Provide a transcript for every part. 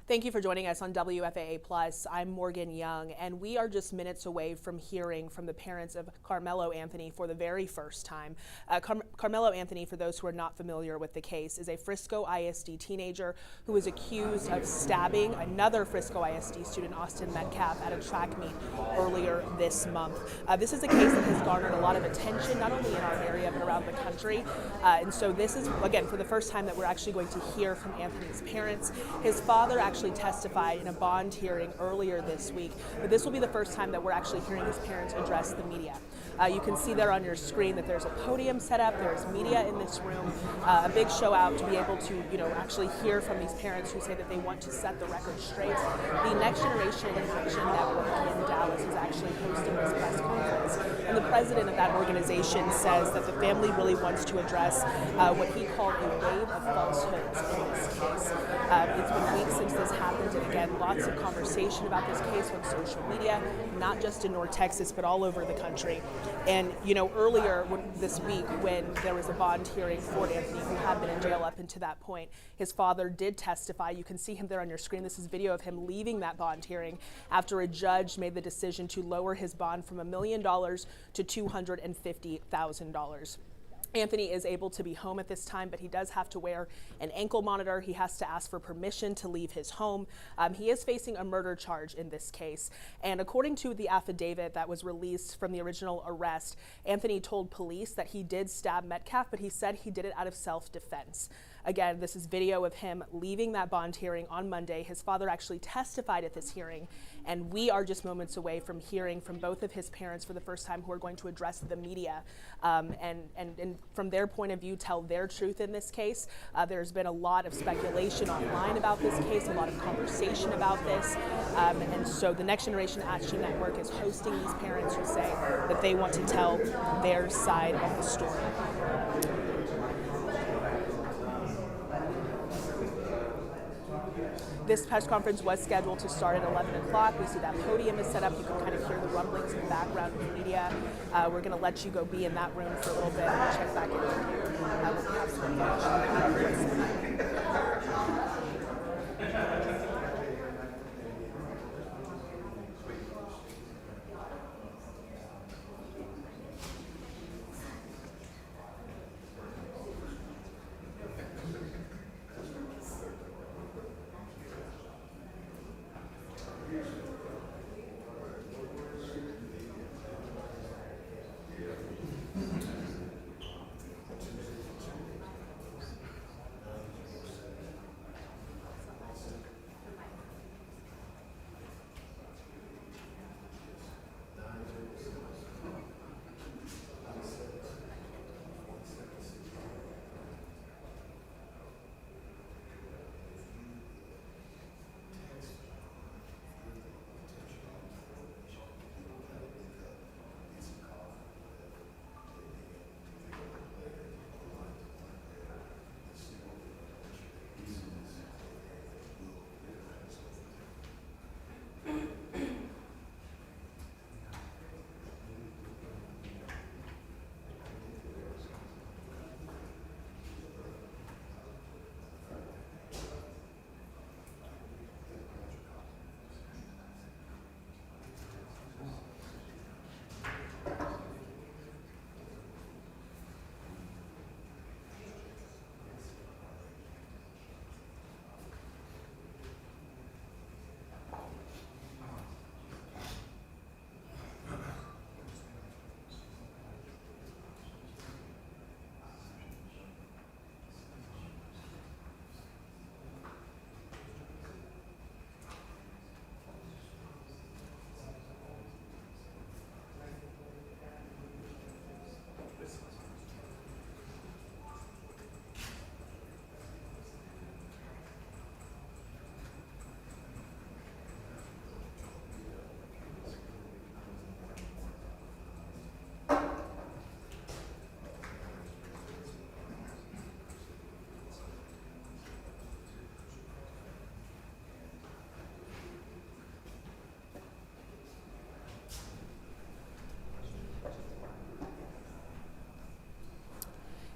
Thank you for joining us on WFAA Plus. I'm Morgan Young, and we are just minutes away from hearing from the parents of Karmelo Anthony for the very first time. Karmelo Anthony, for those who are not familiar with the case, is a Frisco ISD teenager who was accused of stabbing another Frisco ISD student, Austin Metcalf, at a track meet earlier this month. This is a case that has garnered a lot of attention, not only in our area, but around the country. And so this is, again, for the first time that we're actually going to hear from Anthony's parents. His father actually testified in a bond hearing earlier this week, but this will be the first time that we're actually hearing his parents address the media. You can see there on your screen that there's a podium set up, there's media in this room, a big show out to be able to, actually hear from these parents who say that they want to set the record straight. The Next Generation Action Network in Dallas is actually hosting this press conference, and the president of that organization says that the family really wants to address what he called a wave of falsehoods in this case. It's been weeks since this happened, and again, lots of conversation about this case on social media, not just in North Texas, but all over the country. And, earlier this week, when there was a bond hearing for Anthony, who had been in jail up until that point, his father did testify. You can see him there on your screen. This is video of him leaving that bond hearing after a judge made the decision to lower his bond from $1 million to $250,000. Anthony is able to be home at this time, but he does have to wear an ankle monitor. He has to ask for permission to leave his home. He is facing a murder charge in this case. And according to the affidavit that was released from the original arrest, Anthony told police that he did stab Metcalf, but he said he did it out of self-defense. Again, this is video of him leaving that bond hearing on Monday. His father actually testified at this hearing, and we are just moments away from hearing from both of his parents for the first time, who are going to address the media and from their point of view tell their truth in this case. There's been a lot of speculation online about this case, a lot of conversation about this, and so the Next Generation Action Network is hosting these parents who say that they want to tell their side of the story. This press conference was scheduled to start at 11 o'clock. We see that podium is set up. You can kind of hear the rumblings in the background of the media. We're going to let you go be in that room for a little bit and check back in with you. We'll have some information.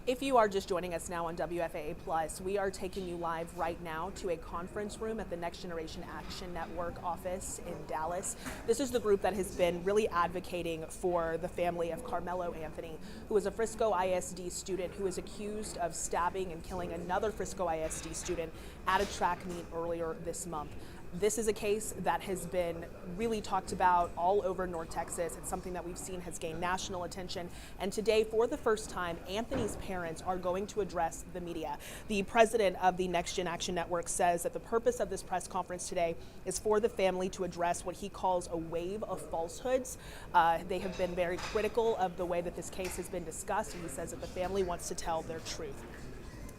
If you are just joining us now on WFAA Plus, we are taking you live right now to a conference room at the Next Generation Action Network office in Dallas. This is the group that has been really advocating for the family of Karmelo Anthony, who is a Frisco ISD student who is accused of stabbing and killing another Frisco ISD student at a track meet earlier this month. This is a case that has been really talked about all over North Texas. It's something that we've seen has gained national attention. And today, for the first time, Anthony's parents are going to address the media. The president of the Next Gen Action Network says that the purpose of this press conference today is for the family to address what he calls a wave of falsehoods. They have been very critical of the way that this case has been discussed, and he says that the family wants to tell their truth.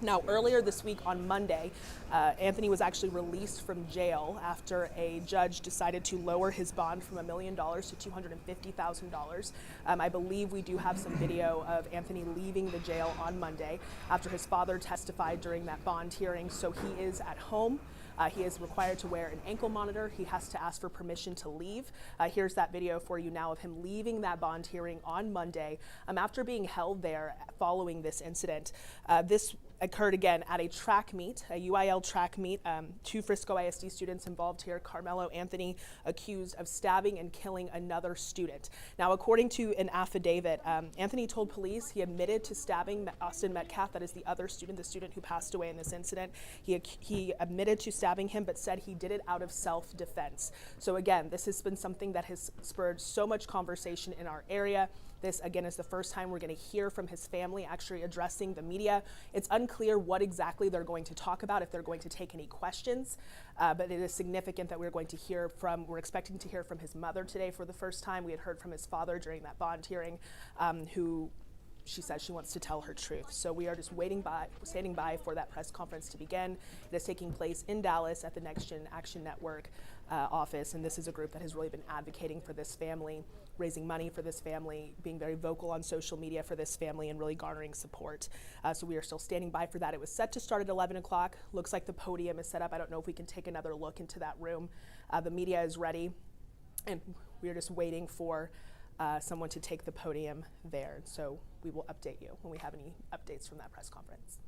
Now, earlier this week on Monday, Anthony was actually released from jail after a judge decided to lower his bond from $1 million to $250,000. I believe we do have some video of Anthony leaving the jail on Monday after his father testified during that bond hearing. So he is at home. He is required to wear an ankle monitor. He has to ask for permission to leave. Here's that video for you now of him leaving that bond hearing on Monday after being held there following this incident. This occurred again at a track meet, a UIL track meet. Two Frisco ISD students involved here. Karmelo Anthony accused of stabbing and killing another student. Now, according to an affidavit, Anthony told police he admitted to stabbing Austin Metcalf, that is the other student, the student who passed away in this incident. He admitted to stabbing him, but said he did it out of self-defense. So again, this has been something that has spurred so much conversation in our area. This, again, is the first time we're going to hear from his family actually addressing the media. It's unclear what exactly they're going to talk about, if they're going to take any questions, but it is significant that we're expecting to hear from his mother today for the first time. We had heard from his father during that bond hearing, who she says she wants to tell her truth. So we are just standing by for that press conference to begin. It is taking place in Dallas at the Next Gen Action Network office, and this is a group that has really been advocating for this family, raising money for this family, being very vocal on social media for this family, and really garnering support. So we are still standing by for that. It was set to start at 11 o'clock. Looks like the podium is set up. I don't know if we can take another look into that room. The media is ready, and we are just waiting for someone to take the podium there. So we will update you when we have any updates from that press conference.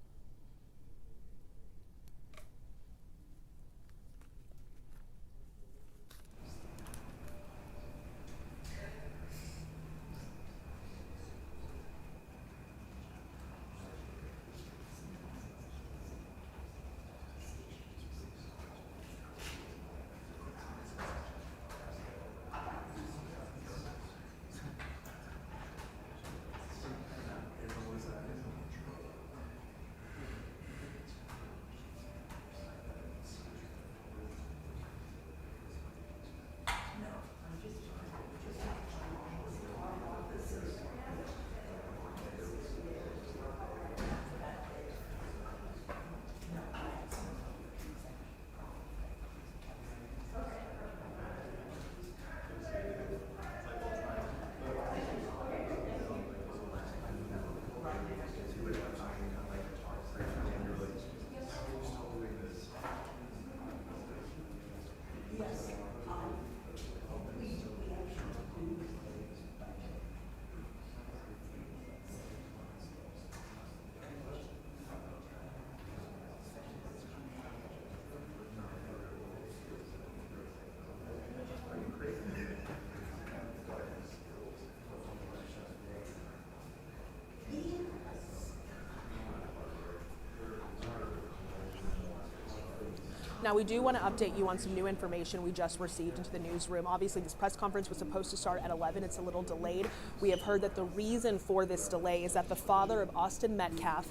Now, we do want to update you on some new information we just received into the newsroom. Obviously, this press conference was supposed to start at 11. It's a little delayed. We have heard that the reason for this delay is that the father of Austin Metcalf,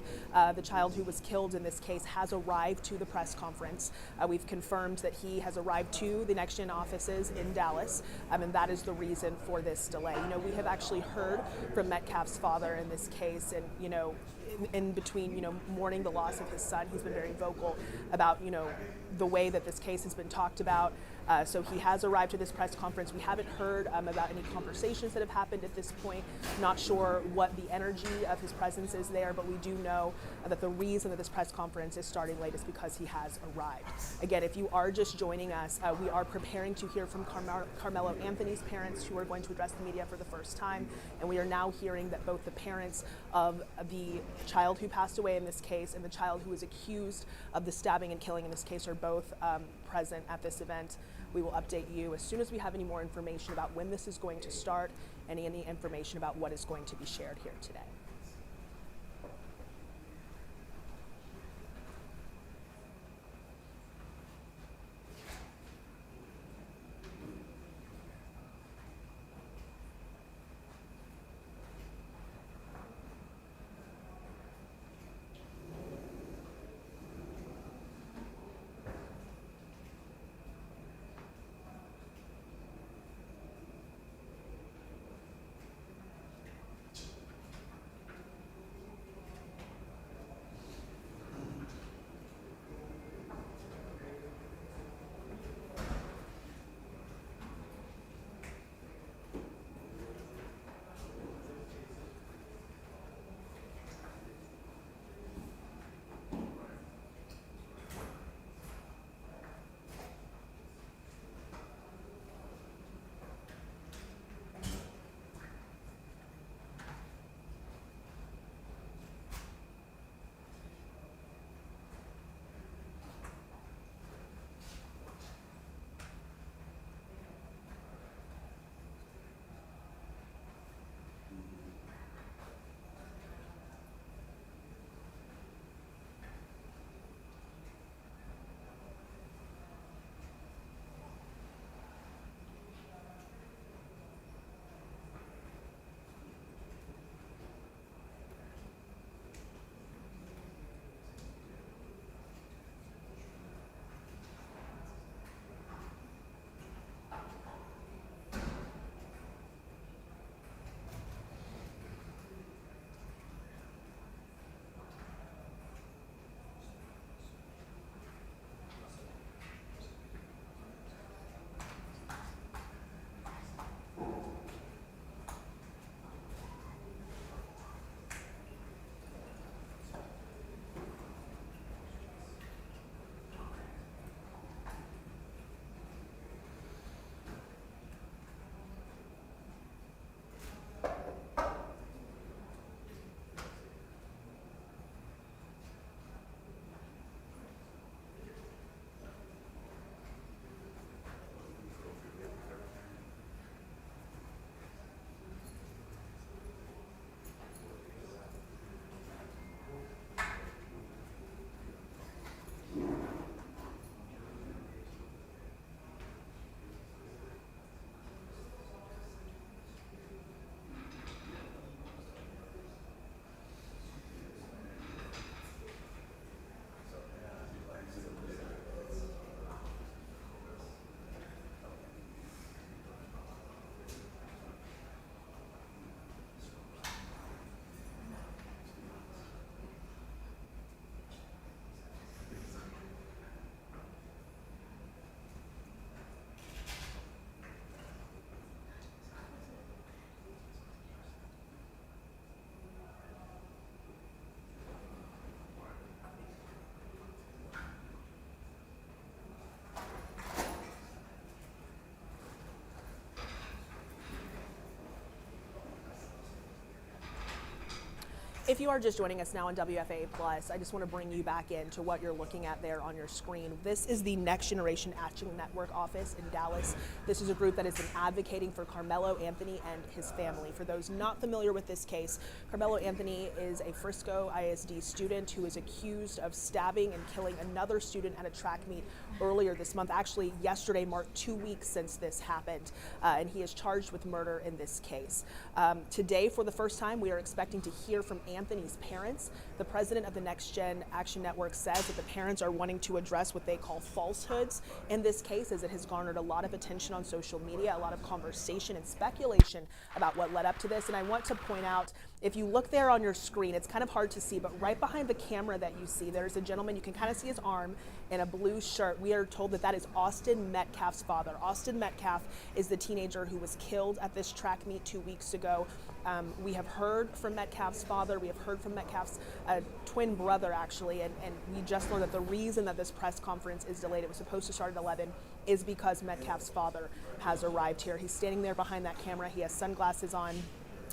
the child who was killed in this case, has arrived to the press conference. We've confirmed that he has arrived to the Next Gen offices in Dallas, and that is the reason for this delay. We have actually heard from Metcalf's father in this case, and, in between, mourning the loss of his son, he's been very vocal about, the way that this case has been talked about. So he has arrived to this press conference. We haven't heard about any conversations that have happened at this point. Not sure what the energy of his presence is there, but we do know that the reason that this press conference is starting late is because he has arrived. Again, if you are just joining us, we are preparing to hear from Karmelo Anthony's parents, who are going to address the media for the first time, and we are now hearing that both the parents of the child who passed away in this case and the child who was accused of the stabbing and killing in this case are both present at this event. We will update you as soon as we have any more information about when this is going to start, any information about what is going to be shared here today. If you are just joining us now on WFAA Plus, I just want to bring you back into what you're looking at there on your screen. This is the Next Generation Action Network office in Dallas. This is a group that has been advocating for Karmelo Anthony and his family. For those not familiar with this case, Karmelo Anthony is a Frisco ISD student who is accused of stabbing and killing another student at a track meet earlier this month. Actually, yesterday marked 2 weeks since this happened, and he is charged with murder in this case. Today, for the first time, we are expecting to hear from Anthony's parents. The president of the Next Gen Action Network says that the parents are wanting to address what they call falsehoods in this case, as it has garnered a lot of attention on social media, a lot of conversation and speculation about what led up to this. And I want to point out, if you look there on your screen, it's kind of hard to see, but right behind the camera that you see, there's a gentleman, you can kind of see his arm in a blue shirt. We are told that that is Austin Metcalf's father. Austin Metcalf is the teenager who was killed at this track meet 2 weeks ago. We have heard from Metcalf's father. We have heard from Metcalf's twin brother, actually, and we just learned that the reason that this press conference is delayed, it was supposed to start at 11, is because Metcalf's father has arrived here. He's standing there behind that camera. He has sunglasses on.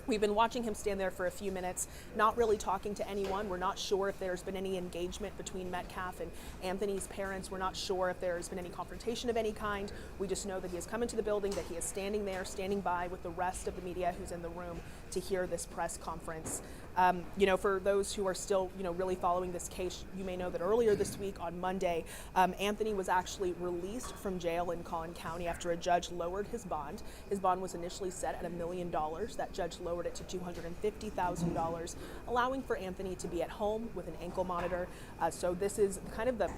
We've been watching him stand there for a few minutes, not really talking to anyone. We're not sure if there's been any engagement between Metcalf and Anthony's parents. We're not sure if there's been any confrontation of any kind. We just know that he has come into the building, that he is standing there, standing by with the rest of the media who's in the room to hear this press conference. For those who are still, really following this case, you may know that earlier this week on Monday, Anthony was actually released from jail in Collin County after a judge lowered his bond. His bond was initially set at $1 million. That judge lowered it to $250,000, allowing for Anthony to be at home with an ankle monitor. So this is kind of the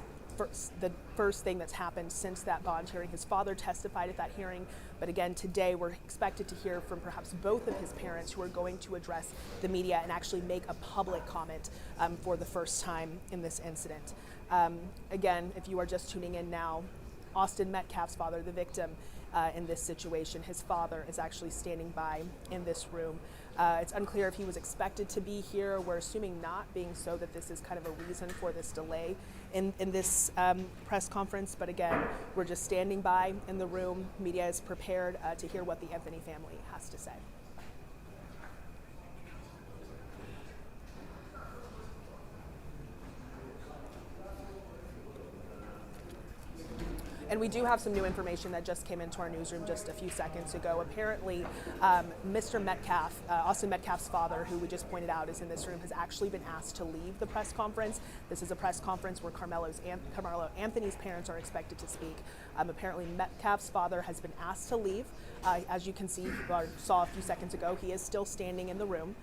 first thing that's happened since that bond hearing. His father testified at that hearing, but again, today we're expected to hear from perhaps both of his parents, who are going to address the media and actually make a public comment for the first time in this incident. Again, if you are just tuning in now, Austin Metcalf's father, the victim in this situation, his father is actually standing by in this room. It's unclear if he was expected to be here. We're assuming not, being so that this is kind of a reason for this delay in this press conference. But again, we're just standing by in the room. Media is prepared to hear what the Anthony family has to say. And we do have some new information that just came into our newsroom just a few seconds ago. Apparently, Mr. Metcalf, Austin Metcalf's father, who we just pointed out is in this room, has actually been asked to leave the press conference. This is a press conference where Karmelo Anthony's parents are expected to speak. Apparently, Metcalf's father has been asked to leave. As you can see, or saw a few seconds ago, he is still standing in the room.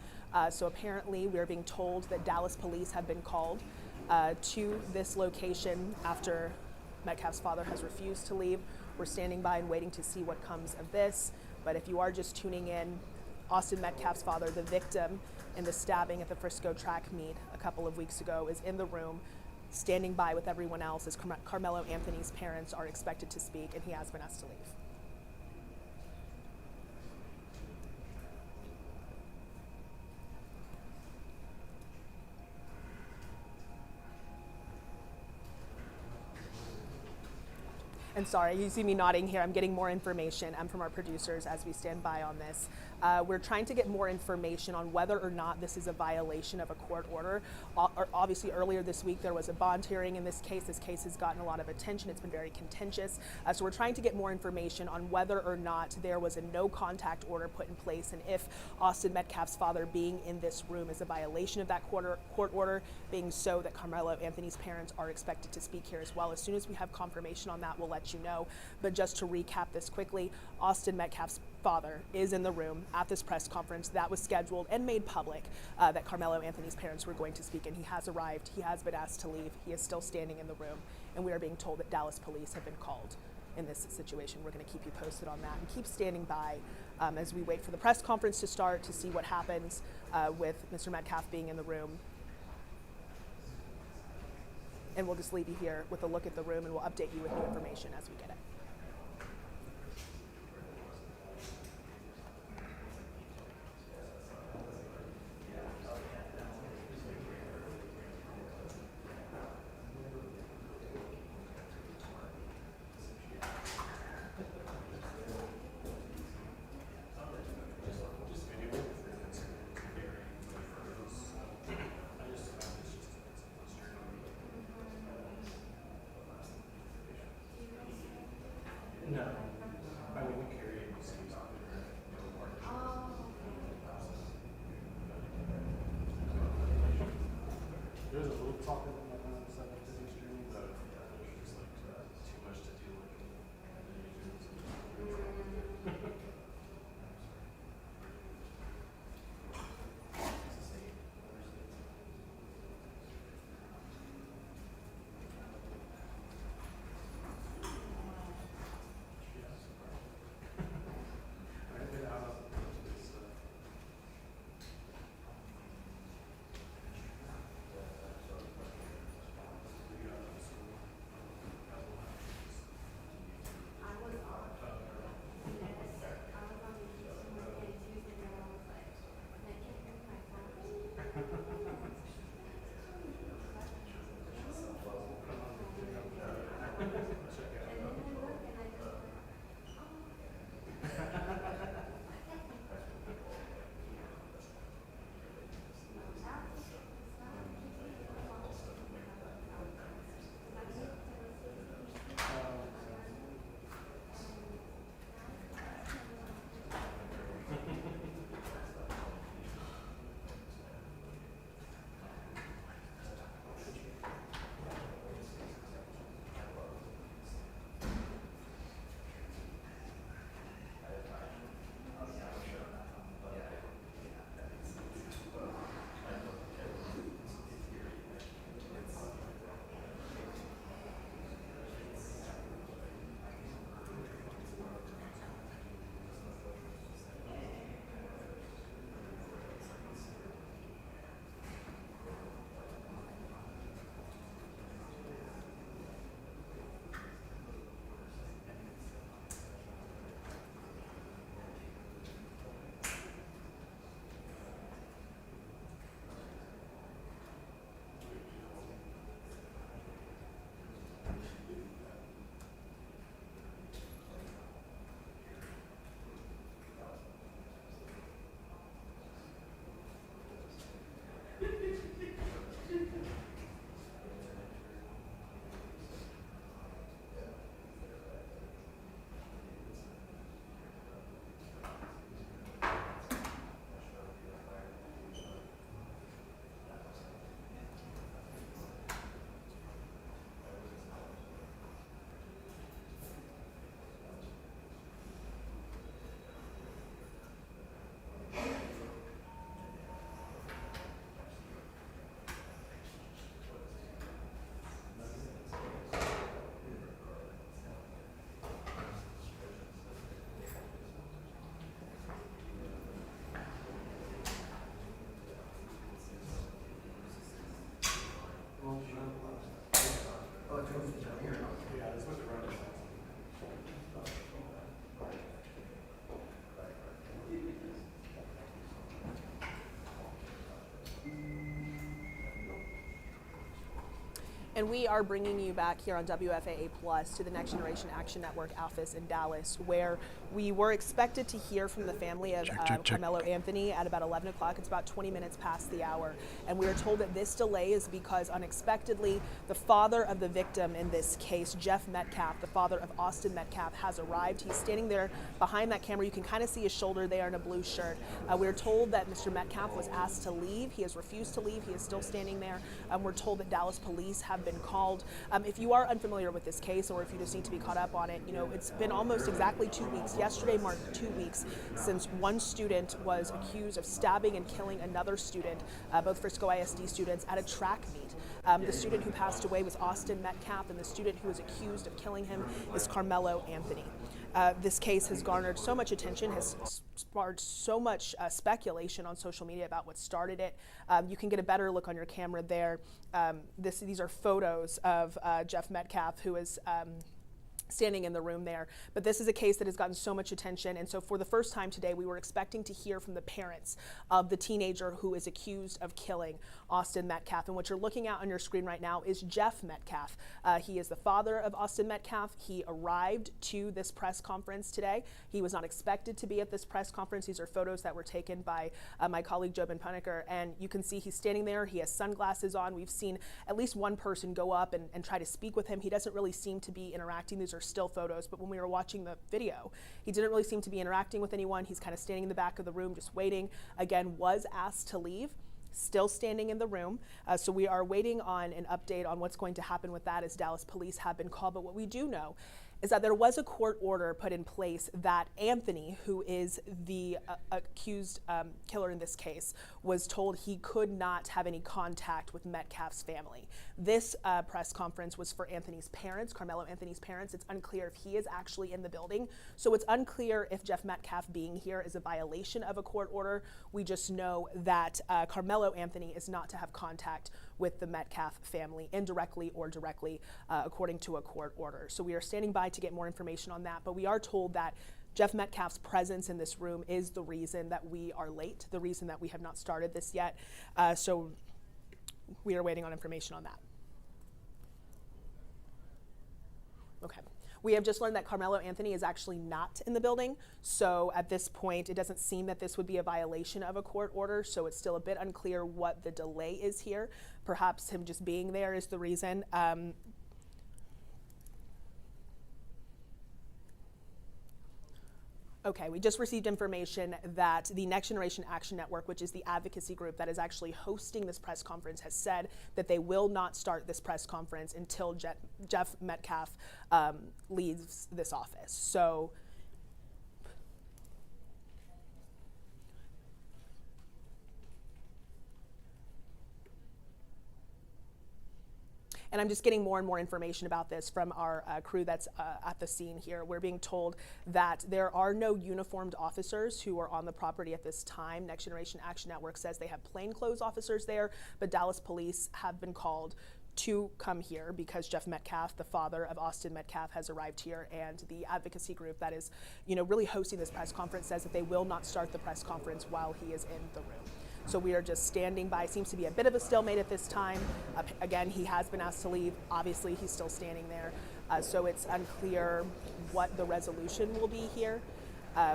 So apparently, we're being told that Dallas police have been called to this location after Metcalf's father has refused to leave. We're standing by and waiting to see what comes of this. But if you are just tuning in, Austin Metcalf's father, the victim in the stabbing at the Frisco track meet a couple of weeks ago, is in the room, standing by with everyone else as Karmelo Anthony's parents are expected to speak, and he has been asked to leave. And sorry, you see me nodding here. I'm getting more information from our producers as we stand by on this. We're trying to get more information on whether or not this is a violation of a court order. Obviously, earlier this week, there was a bond hearing in this case. This case has gotten a lot of attention. It's been very contentious. So we're trying to get more information on whether or not there was a no contact order put in place, and if Austin Metcalf's father being in this room is a violation of that court order, being so that Karmelo Anthony's parents are expected to speak here as well. As soon as we have confirmation on that, we'll let you know. But just to recap this quickly, Austin Metcalf's father is in the room at this press conference that was scheduled and made public that Karmelo Anthony's parents were going to speak, and he has arrived. He has been asked to leave. He is still standing in the room, and we are being told that Dallas police have been called in this situation. We're going to keep you posted on that and keep standing by as we wait for the press conference to start to see what happens with Mr. Metcalf being in the room. And we'll just leave you here with a look at the room, and we'll update you with new information as we get it. And we are bringing you back here on WFAA Plus to the Next Generation Action Network office in Dallas, where we were expected to hear from the family of Karmelo Anthony at about 11 o'clock. It's about 20 minutes past the hour. And we are told that this delay is because unexpectedly, the father of the victim in this case, Jeff Metcalf, the father of Austin Metcalf, has arrived. He's standing there behind that camera. You can kind of see his shoulder there in a blue shirt. We are told that Mr. Metcalf was asked to leave. He has refused to leave. He is still standing there. We're told that Dallas police have been called. If you are unfamiliar with this case, or if you just need to be caught up on it, you know, it's been almost exactly 2 weeks. Yesterday marked 2 weeks since one student was accused of stabbing and killing another student, both Frisco ISD students, at a track meet. The student who passed away was Austin Metcalf, and the student who was accused of killing him is Karmelo Anthony. This case has garnered so much attention, has sparked so much speculation on social media about what started it. You can get a better look on your camera there. These are photos of Jeff Metcalf, who is standing in the room there. But this is a case that has gotten so much attention, and so for the first time today, we were expecting to hear from the parents of the teenager who is accused of killing Austin Metcalf. And what you're looking at on your screen right now is Jeff Metcalf. He is the father of Austin Metcalf. He arrived to this press conference today. He was not expected to be at this press conference. These are photos that were taken by my colleague Jobin Puneker, and you can see he's standing there. He has sunglasses on. We've seen at least one person go up and try to speak with him. He doesn't really seem to be interacting. These are still photos, but when we were watching the video, he didn't really seem to be interacting with anyone. He's kind of standing in the back of the room just waiting. Again, was asked to leave, still standing in the room. So we are waiting on an update on what's going to happen with that, as Dallas police have been called. But what we do know is that there was a court order put in place that Anthony, who is the accused killer in this case, was told he could not have any contact with Metcalf's family. This press conference was for Anthony's parents, Karmelo Anthony's parents. It's unclear if he is actually in the building. So it's unclear if Jeff Metcalf being here is a violation of a court order. We just know that Karmelo Anthony is not to have contact with the Metcalf family, indirectly or directly, according to a court order. So we are standing by to get more information on that, but we are told that Jeff Metcalf's presence in this room is the reason that we are late, the reason that we have not started this yet. So we are waiting on information on that. Okay. We have just learned that Karmelo Anthony is actually not in the building. So at this point, it doesn't seem that this would be a violation of a court order. So it's still a bit unclear what the delay is here. Perhaps him just being there is the reason. Okay, we just received information that the Next Generation Action Network, which is the advocacy group that is actually hosting this press conference, has said that they will not start this press conference until Jeff Metcalf leaves this office. So and I'm just getting more and more information about this from our crew that's at the scene here. We're being told that there are no uniformed officers who are on the property at this time. Next Generation Action Network says they have plainclothes officers there, but Dallas police have been called to come here because Jeff Metcalf, the father of Austin Metcalf, has arrived here, and the advocacy group that is, really hosting this press conference says that they will not start the press conference while he is in the room. So we are just standing by. Seems to be a bit of a stalemate at this time. Again, he has been asked to leave. Obviously, he's still standing there. So it's unclear what the resolution will be here.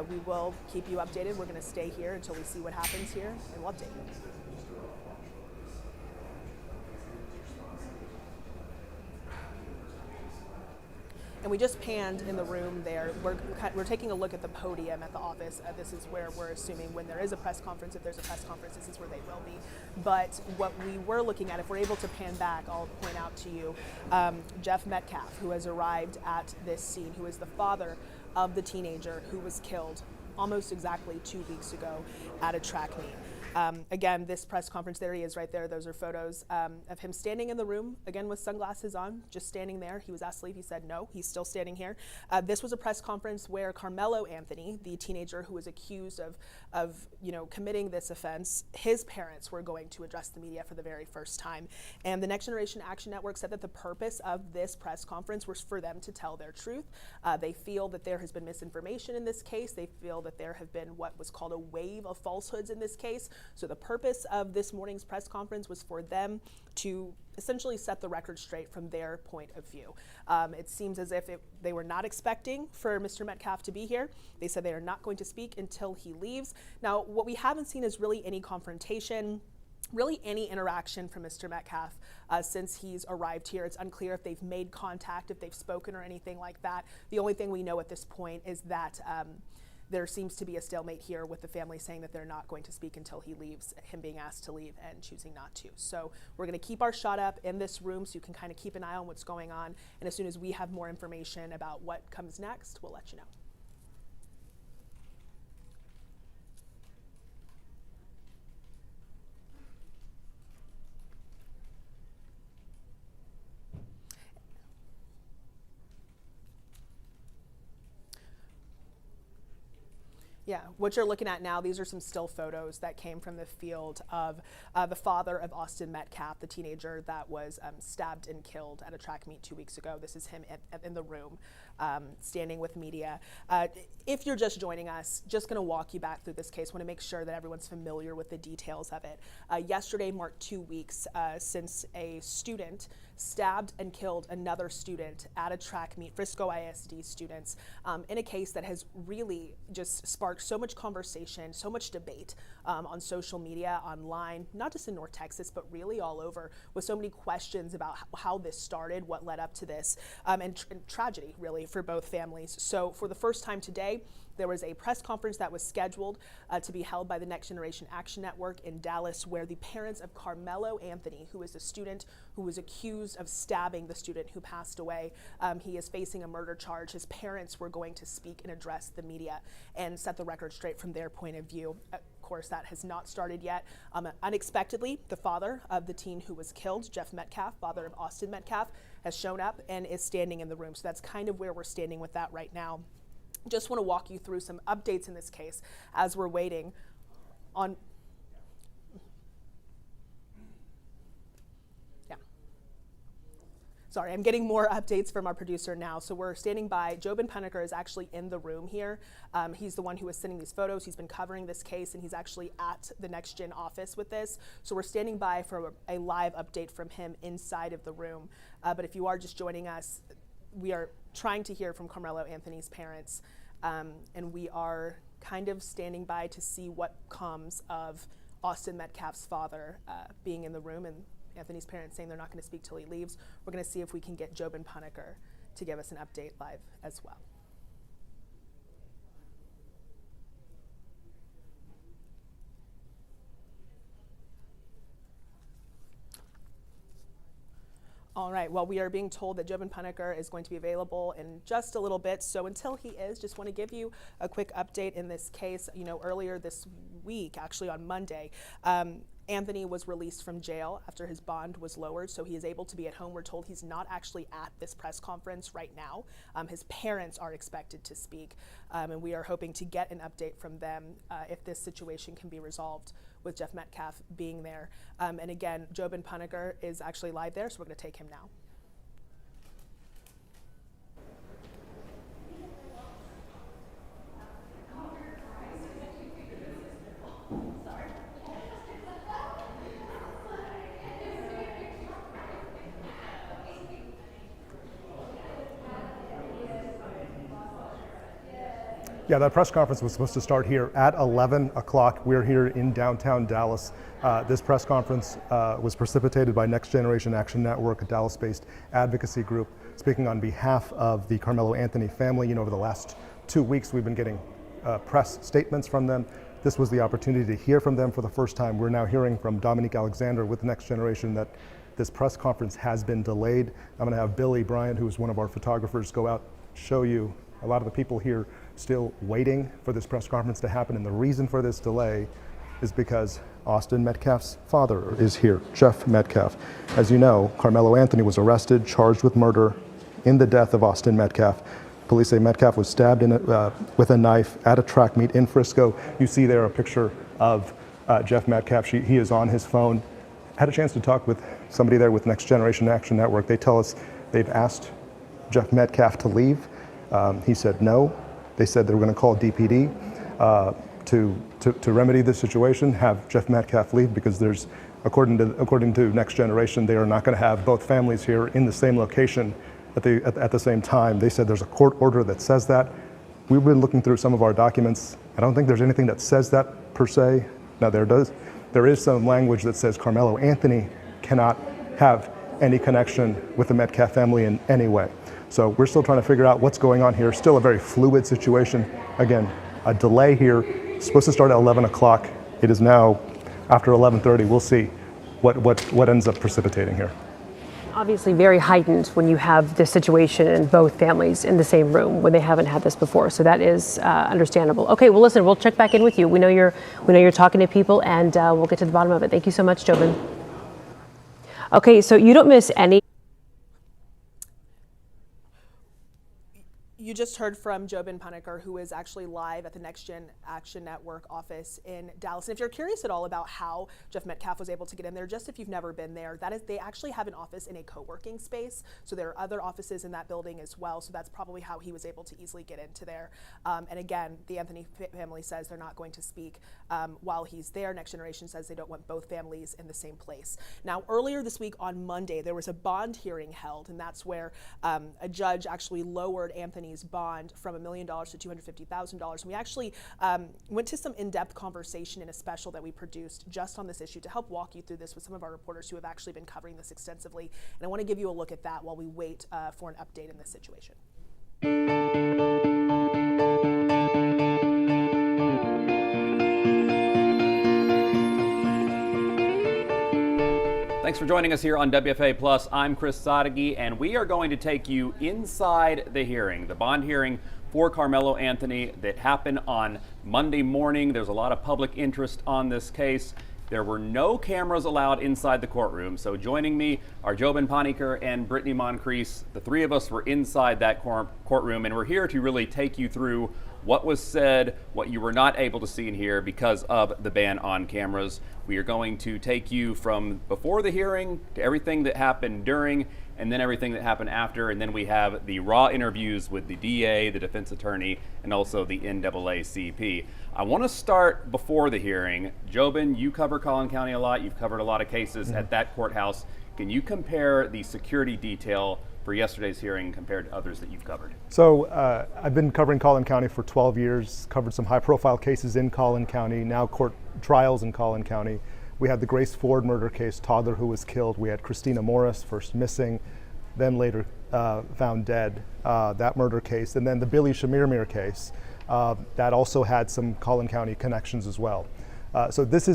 We will keep you updated. We're going to stay here until we see what happens here, and we'll update you. And we just panned in the room there. We're taking a look at the podium at the office. This is where we're assuming when there is a press conference, if there's a press conference, this is where they will be. But what we were looking at, if we're able to pan back, I'll point out to you Jeff Metcalf, who has arrived at this scene, who is the father of the teenager who was killed almost exactly 2 weeks ago at a track meet. Again, this press conference, there he is right there. Those are photos of him standing in the room, again with sunglasses on, just standing there. He was asked to leave. He said no. He's still standing here. This was a press conference where Karmelo Anthony, the teenager who was accused of committing this offense, his parents were going to address the media for the very first time. And the Next Generation Action Network said that the purpose of this press conference was for them to tell their truth. They feel that there has been misinformation in this case. They feel that there have been what was called a wave of falsehoods in this case. So the purpose of this morning's press conference was for them to essentially set the record straight from their point of view. It seems as if they were not expecting for Mr. Metcalf to be here. They said they are not going to speak until he leaves. Now, what we haven't seen is really any confrontation, really any interaction from Mr. Metcalf since he's arrived here. It's unclear if they've made contact, if they've spoken or anything like that. The only thing we know at this point is that there seems to be a stalemate here with the family saying that they're not going to speak until he leaves, him being asked to leave and choosing not to. So we're going to keep our shot up in this room so you can kind of keep an eye on what's going on. And as soon as we have more information about what comes next, we'll let you know. Yeah, what you're looking at now, these are some still photos that came from the field of the father of Austin Metcalf, the teenager that was stabbed and killed at a track meet 2 weeks ago. This is him in the room, standing with media. If you're just joining us, just gonna walk you back through this case. Want to make sure that everyone's familiar with the details of it. Yesterday marked 2 weeks since a student stabbed and killed another student at a track meet, Frisco ISD students, in a case that has really just sparked so much conversation, so much debate on social media, online, not just in North Texas, but really all over, with so many questions about how this started, what led up to this, and tragedy, really, for both families. So for the first time today, there was a press conference that was scheduled to be held by the Next Generation Action Network in Dallas, where the parents of Karmelo Anthony, who is a student who was accused of stabbing the student who passed away, he is facing a murder charge. His parents were going to speak and address the media and set the record straight from their point of view. Of course, that has not started yet. Unexpectedly, the father of the teen who was killed, Jeff Metcalf, father of Austin Metcalf, has shown up and is standing in the room. So that's kind of where we're standing with that right now. Just want to walk you through some updates in this case as we're waiting on. Yeah. Sorry, I'm getting more updates from our producer now. So we're standing by. Jobin Puneker is actually in the room here. He's the one who is sending these photos. He's been covering this case, and he's actually at the Next Gen office with this. So we're standing by for a live update from him inside of the room. But if you are just joining us, we are trying to hear from Karmelo Anthony's parents, and we are kind of standing by to see what comes of Austin Metcalf's father being in the room, and Anthony's parents saying they're not going to speak till he leaves. We're going to see if we can get Jobin Puneker to give us an update live as well. All right, well, we are being told that Jobin Puneker is going to be available in just a little bit. So until he is, just want to give you a quick update in this case. You know, earlier this week, actually on Monday, Anthony was released from jail after his bond was lowered, so he is able to be at home. We're told he's not actually at this press conference right now. His parents are expected to speak, and we are hoping to get an update from them if this situation can be resolved with Jeff Metcalf being there. And again, Jobin Puneker is actually live there, so we're going to take him now. Yeah, that press conference was supposed to start here at 11 o'clock. We're here in downtown Dallas. This press conference was precipitated by Next Generation Action Network, a Dallas-based advocacy group, speaking on behalf of the Karmelo Anthony family. You know, over the last 2 weeks, we've been getting press statements from them. This was the opportunity to hear from them for the first time. We're now hearing from Dominique Alexander with Next Generation that this press conference has been delayed. I'm going to have Billy Bryant, who is one of our photographers, go out, show you a lot of the people here still waiting for this press conference to happen. And the reason for this delay is because Austin Metcalf's father is here, Jeff Metcalf. As you know, Karmelo Anthony was arrested, charged with murder in the death of Austin Metcalf. Police say Metcalf was stabbed with a knife at a track meet in Frisco. You see there a picture of Jeff Metcalf. He is on his phone. Had a chance to talk with somebody there with Next Generation Action Network. They tell us they've asked Jeff Metcalf to leave. He said no. They said they were going to call DPD to remedy this situation, have Jeff Metcalf leave, because there's according to Next Generation, they are not going to have both families here in the same location at the same time. They said there's a court order that says that. We've been looking through some of our documents. I don't think there's anything that says that per se. Now there is some language that says Karmelo Anthony cannot have any connection with the Metcalf family in any way. So we're still trying to figure out what's going on here. Still a very fluid situation. Again, a delay here. It's supposed to start at 11 o'clock. It is now after 11:30. We'll see what ends up precipitating here. Obviously very heightened when you have this situation in both families in the same room when they haven't had this before. So that is understandable. Okay, well, listen, we'll check back in with you. We know you're talking to people, and we'll get to the bottom of it. Thank you so much, Jobin. Okay, so you don't miss any. You just heard from Jobin Puneker, who is actually live at the Next Gen Action Network office in Dallas. And if you're curious at all about how Jeff Metcalf was able to get in there, just if you've never been there, they actually have an office in a co-working space. So there are other offices in that building as well. So that's probably how he was able to easily get into there. And again, the Anthony family says they're not going to speak while he's there. Next Generation says they don't want both families in the same place. Now, earlier this week on Monday, there was a bond hearing held, and that's where a judge actually lowered Anthony's bond from $1 million to $250,000. And we actually went to some in-depth conversation in a special that we produced just on this issue to help walk you through this with some of our reporters who have actually been covering this extensively. And I want to give you a look at that while we wait for an update in this situation. Thanks for joining us here on WFA Plus. I'm Chris Sadeghi, and we are going to take you inside the hearing, the bond hearing for Karmelo Anthony that happened on Monday morning. There's a lot of public interest on this case. There were no cameras allowed inside the courtroom. So joining me are Jobin Puneker and Brittany Moncrief. The three of us were inside that courtroom, and we're here to really take you through what was said, what you were not able to see and hear because of the ban on cameras. We are going to take you from before the hearing to everything that happened during, and then everything that happened after, and then we have the raw interviews with the DA, the defense attorney, and also the NAACP. I want to start before the hearing. Jobin, you cover Collin County a lot. You've covered a lot of cases at that courthouse. Can you compare the security detail for yesterday's hearing compared to others that you've covered? So I've been covering Collin County for 12 years, covered some high-profile cases in Collin County, now court trials in Collin County. We had the Grace Ford murder case, toddler who was killed. We had Christina Morris, first missing, then later found dead, that murder case. And then the Billy Shamirmir case, that also had some Collin County connections as well. So this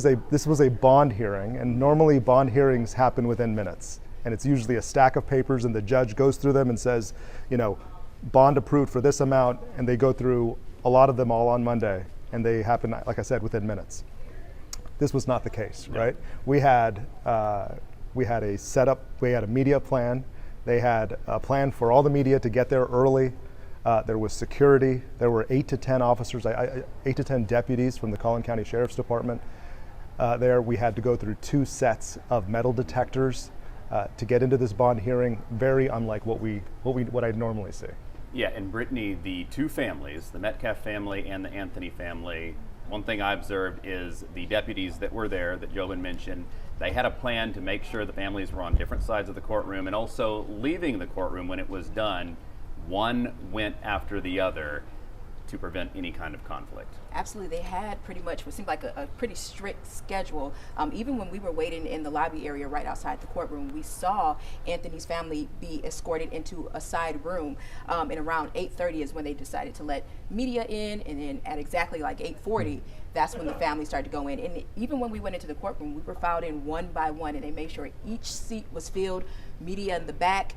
was a bond hearing, and normally bond hearings happen within minutes. And it's usually a stack of papers, and the judge goes through them and says, bond approved for this amount, and they go through a lot of them all on Monday, and they happen, like I said, within minutes. This was not the case, right? We had a setup, we had a media plan. They had a plan for all the media to get there early. There was security. There were 8 to 10 officers, 8 to 10 deputies from the Collin County Sheriff's Department. There we had to go through 2 sets of metal detectors to get into this bond hearing, very unlike what I'd normally see. Yeah, and Brittany, the two families, the Metcalf family and the Anthony family, one thing I observed is the deputies that were there that Jobin mentioned, they had a plan to make sure the families were on different sides of the courtroom, and also leaving the courtroom when it was done, one went after the other to prevent any kind of conflict. Absolutely, they had pretty much what seemed like a pretty strict schedule. Even when we were waiting in the lobby area right outside the courtroom, we saw Anthony's family be escorted into a side room, and around 8:30 is when they decided to let media in, and then at exactly like 8:40, that's when the family started to go in. And even when we went into the courtroom, we were filed in one by one, and they made sure each seat was filled, media in the back.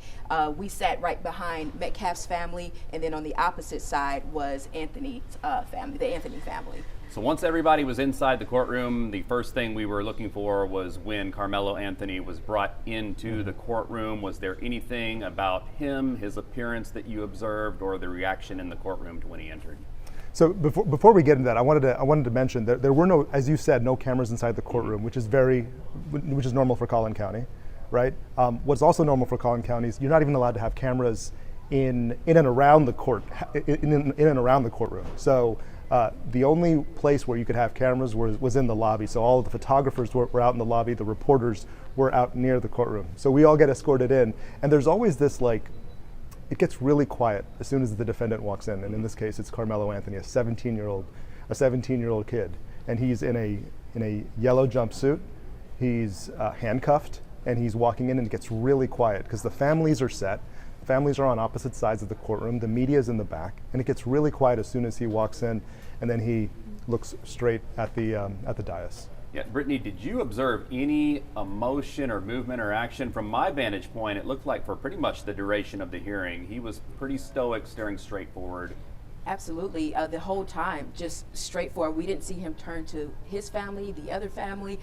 We sat right behind Metcalf's family, and then on the opposite side was Anthony's family, the Anthony family. So once everybody was inside the courtroom, the first thing we were looking for was when Karmelo Anthony was brought into the courtroom. Was there anything about him, his appearance that you observed, or the reaction in the courtroom to when he entered? So before we get into that, I wanted to mention that there were no, as you said, no cameras inside the courtroom, which is normal for Collin County, right? What's also normal for Collin County is you're not even allowed to have cameras in and around the court, in and around the courtroom. So The only place where you could have cameras was in the lobby. So all of the photographers were out in the lobby, the reporters were out near the courtroom. So we all get escorted in, and there's always this it gets really quiet as soon as the defendant walks in, and in this case it's Karmelo Anthony, a 17-year-old kid, and he's in a yellow jumpsuit. He's handcuffed, and he's walking in, and it gets really quiet because the families are set. Families are on opposite sides of the courtroom. The media is in the back, and it gets really quiet as soon as he walks in, and then he looks straight at the dais. Yeah, Brittany, did you observe any emotion or movement or action? From my vantage point, it looked like for pretty much the duration of the hearing, he was pretty stoic, staring straight forward. Absolutely, the whole time, just straightforward. We didn't see him turn to his family, the other family,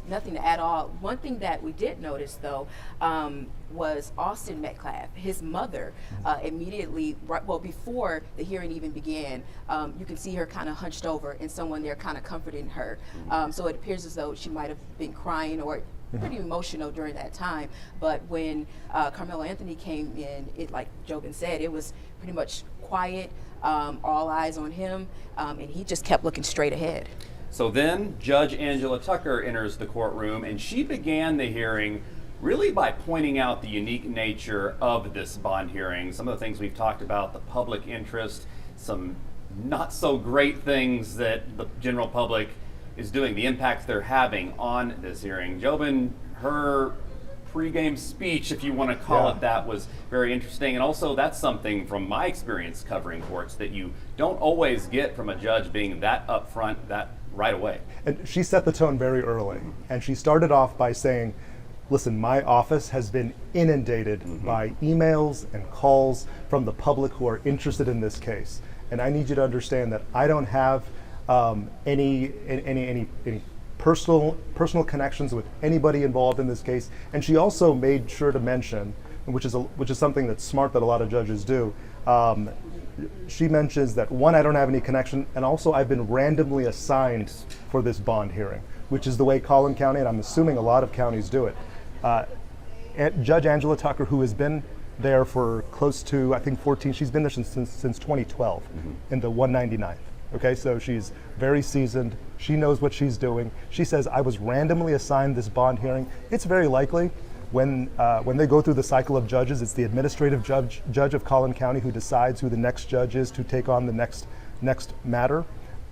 nothing at all. One thing that we did notice, though, was Austin Metcalf. His mother immediately, before the hearing even began, you can see her kind of hunched over and someone there kind of comforting her. So it appears as though she might have been crying or pretty emotional during that time. But when Karmelo Anthony came in, like Jobin said, it was pretty much quiet, all eyes on him, and he just kept looking straight ahead. So then Judge Angela Tucker enters the courtroom, and she began the hearing really by pointing out the unique nature of this bond hearing. Some of the things we've talked about, the public interest, some not so great things that the general public is doing, the impact they're having on this hearing. Jobin, her pregame speech, if you want to call it that, was very interesting. And also that's something from my experience covering courts that you don't always get from a judge being that upfront, that right away. And she set the tone very early. And she started off by saying, listen, my office has been inundated by emails and calls from the public who are interested in this case. And I need you to understand that I don't have any personal connections with anybody involved in this case. And she also made sure to mention, which is something that's smart that a lot of judges do, she mentions that, one, I don't have any connection, and also I've been randomly assigned for this bond hearing, which is the way Collin County, and I'm assuming a lot of counties do it. Judge Angela Tucker, who has been there for close to, I think, 14, she's been there since 2012 in the 199th. Okay, so she's very seasoned. She knows what she's doing. She says, I was randomly assigned this bond hearing. It's very likely when they go through the cycle of judges, it's the administrative judge of Collin County who decides who the next judge is to take on the next matter.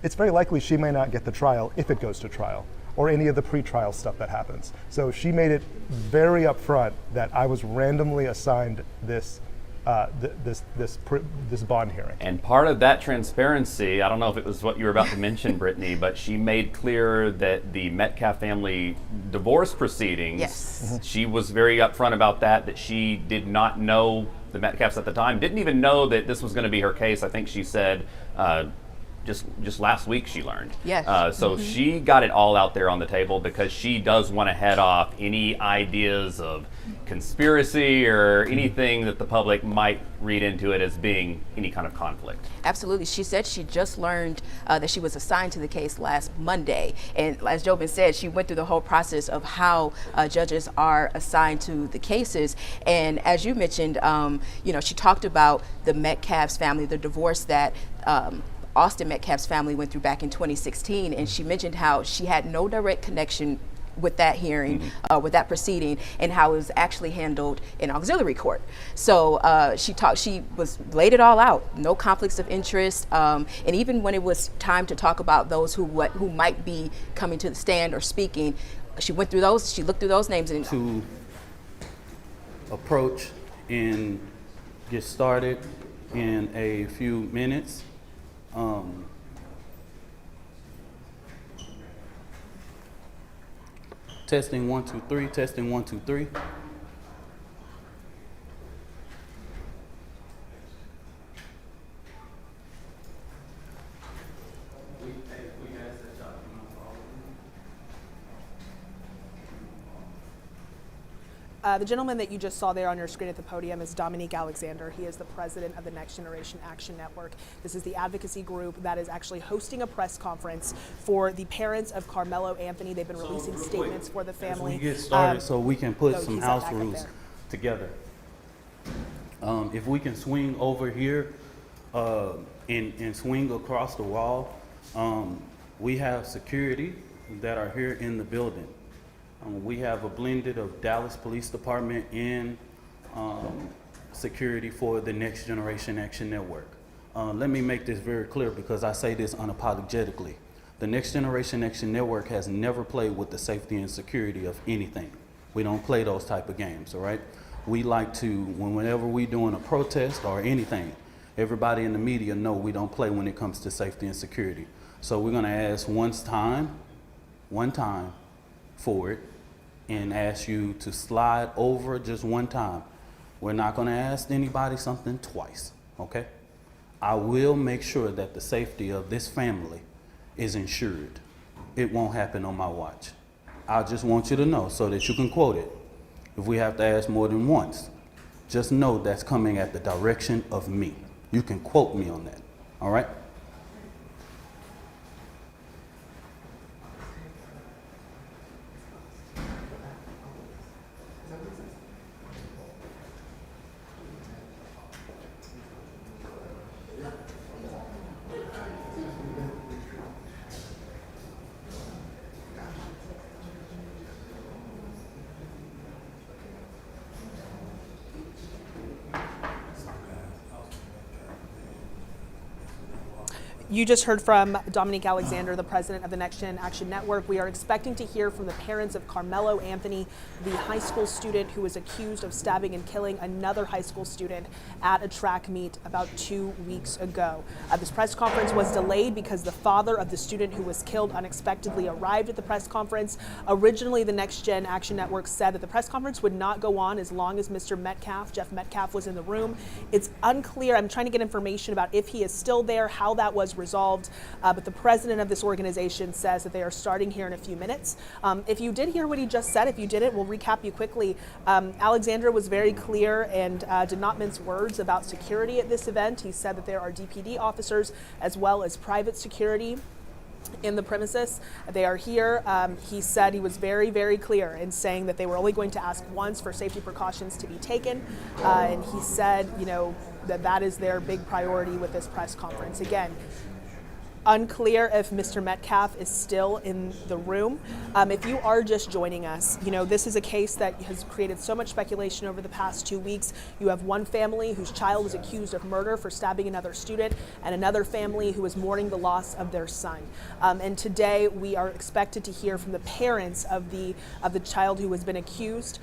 It's very likely she may not get the trial if it goes to trial, or any of the pretrial stuff that happens. So she made it very upfront that I was randomly assigned this bond hearing. And part of that transparency, I don't know if it was what you were about to mention, Brittany, but she made clear that the Metcalf family divorce proceedings, she was very upfront about that she did not know the Metcalfs at the time, didn't even know that this was going to be her case. I think she said just last week she learned. Yes. So she got it all out there on the table because she does want to head off any ideas of conspiracy or anything that the public might read into it as being any kind of conflict. Absolutely. She said she just learned that she was assigned to the case last Monday. And as Jobin said, she went through the whole process of how judges are assigned to the cases. And as you mentioned, she talked about the Metcalf's family, the divorce that Austin Metcalf's family went through back in 2016, and she mentioned how she had no direct connection with that hearing, with that proceeding, and how it was actually handled in auxiliary court. So she laid it all out, no conflicts of interest, and even when it was time to talk about those who might be coming to the stand or speaking, she went through those, she looked through those names and to approach and get started in a few minutes. Testing 1 2 3. Testing 1 2 3. The gentleman that you just saw there on your screen at the podium is Dominique Alexander. He is the president of the Next Generation Action Network. This is the advocacy group that is actually hosting a press conference for the parents of Karmelo Anthony. They've been releasing statements for the family. As we get started, so we can put some he's house back up rules there. together. If we can swing over here and swing across the wall, We have security that are here in the building. We have a blended of Dallas Police Department and security for the Next Generation Action Network. Let me make this very clear because I say this unapologetically. The Next Generation Action Network has never played with the safety and security of anything. We don't play those type of games, all right? We like to, whenever we're doing a protest or anything, everybody in the media know we don't play when it comes to safety and security. So we're gonna ask one time for it, and ask you to slide over just one time. We're not gonna ask anybody something twice, okay? I will make sure that the safety of this family is ensured. It won't happen on my watch. I just want you to know so that you can quote it. If we have to ask more than once, just know that's coming at the direction of me. You can quote me on that, all right? You just heard from Dominique Alexander, the president of the Next Gen Action Network. We are expecting to hear from the parents of Karmelo Anthony, the high school student who was accused of stabbing and killing another high school student at a track meet about 2 weeks ago. This press conference was delayed because the father of the student who was killed unexpectedly arrived at the press conference. Originally, the Next Gen Action Network said that the press conference would not go on as long as Mr. Metcalf, Jeff Metcalf, was in the room. It's unclear. I'm trying to get information about if he is still there, how that was resolved, but the president of this organization says that they are starting here in a few minutes. If you did hear what he just said, if you didn't, we'll recap you quickly. Alexander was very clear and did not mince words about security at this event. He said that there are DPD officers as well as private security in the premises. They are here. He said he was very, very clear in saying that they were only going to ask once for safety precautions to be taken. And he said, you know, that is their big priority with this press conference. Again, unclear if Mr. Metcalf is still in the room. If you are just joining us, you know, this is a case that has created so much speculation over the past 2 weeks. You have one family whose child is accused of murder for stabbing another student, and another family who is mourning the loss of their son. And today we are expected to hear from the parents of the child who has been accused.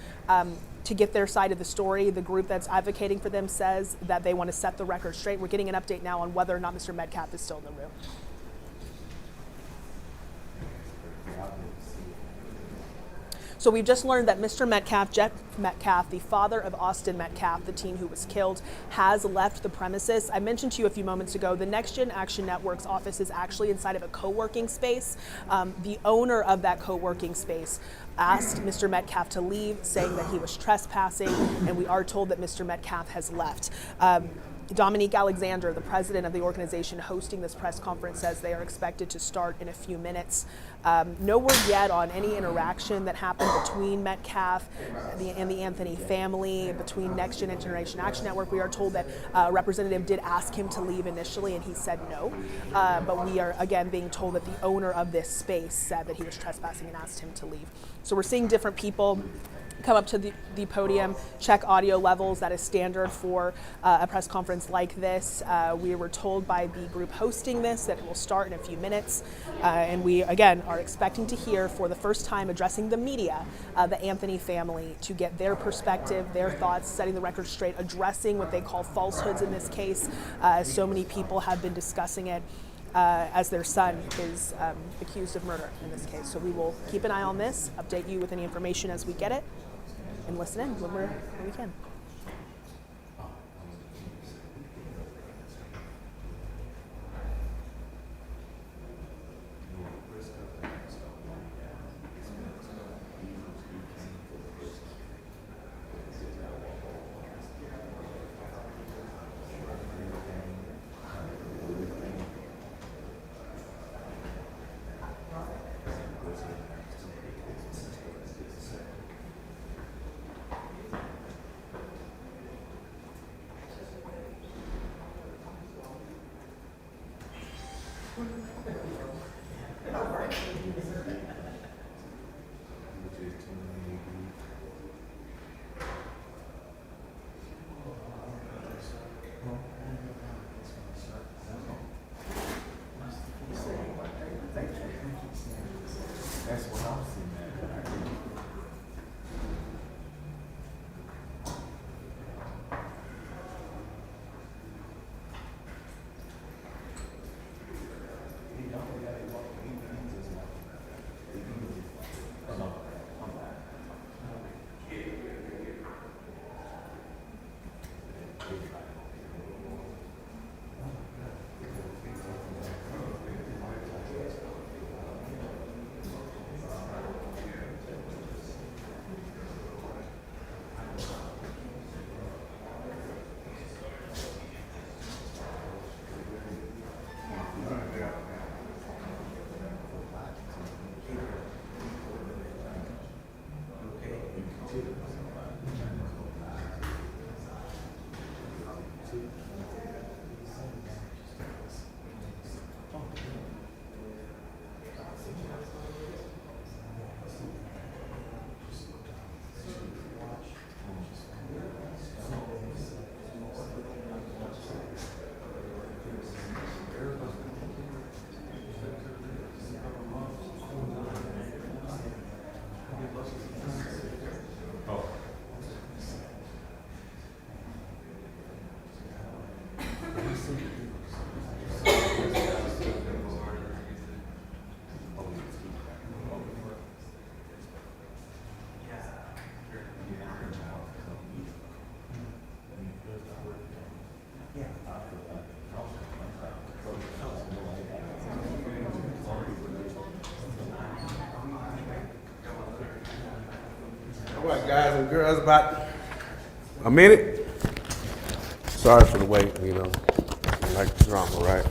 To get their side of the story. The group that's advocating for them says that they want to set the record straight. We're getting an update now on whether or not Mr. Metcalf is still in the room. So we've just learned that Mr. Metcalf, Jeff Metcalf, the father of Austin Metcalf, the teen who was killed, has left the premises. I mentioned to you a few moments ago, the Next Gen Action Network's office is actually inside of a co-working space. The owner of that co-working space asked Mr. Metcalf to leave, saying that he was trespassing, and we are told that Mr. Metcalf has left. Dominique Alexander, the president of the organization hosting this press conference, says they are expected to start in a few minutes. No word yet on any interaction that happened between Metcalf and the Anthony family, between Next Gen Generation Action Network. We are told that a representative did ask him to leave initially, and he said no. But we are, again, being told that the owner of this space said that he was trespassing and asked him to leave. So we're seeing different people come up to the podium, check audio levels. That is standard for a press conference like this. We were told by the group hosting this that it will start in a few minutes. And we, again, are expecting to hear for the first time addressing the media, the Anthony family, to get their perspective, their thoughts, setting the record straight, addressing what they call falsehoods in this case, as so many people have been discussing it. As their son is accused of murder in this case. So we will keep an eye on this, update you with any information as we get it, and listen in when we can. All right, guys and girls, about a minute. Sorry for the wait, you know, I like the drama, right?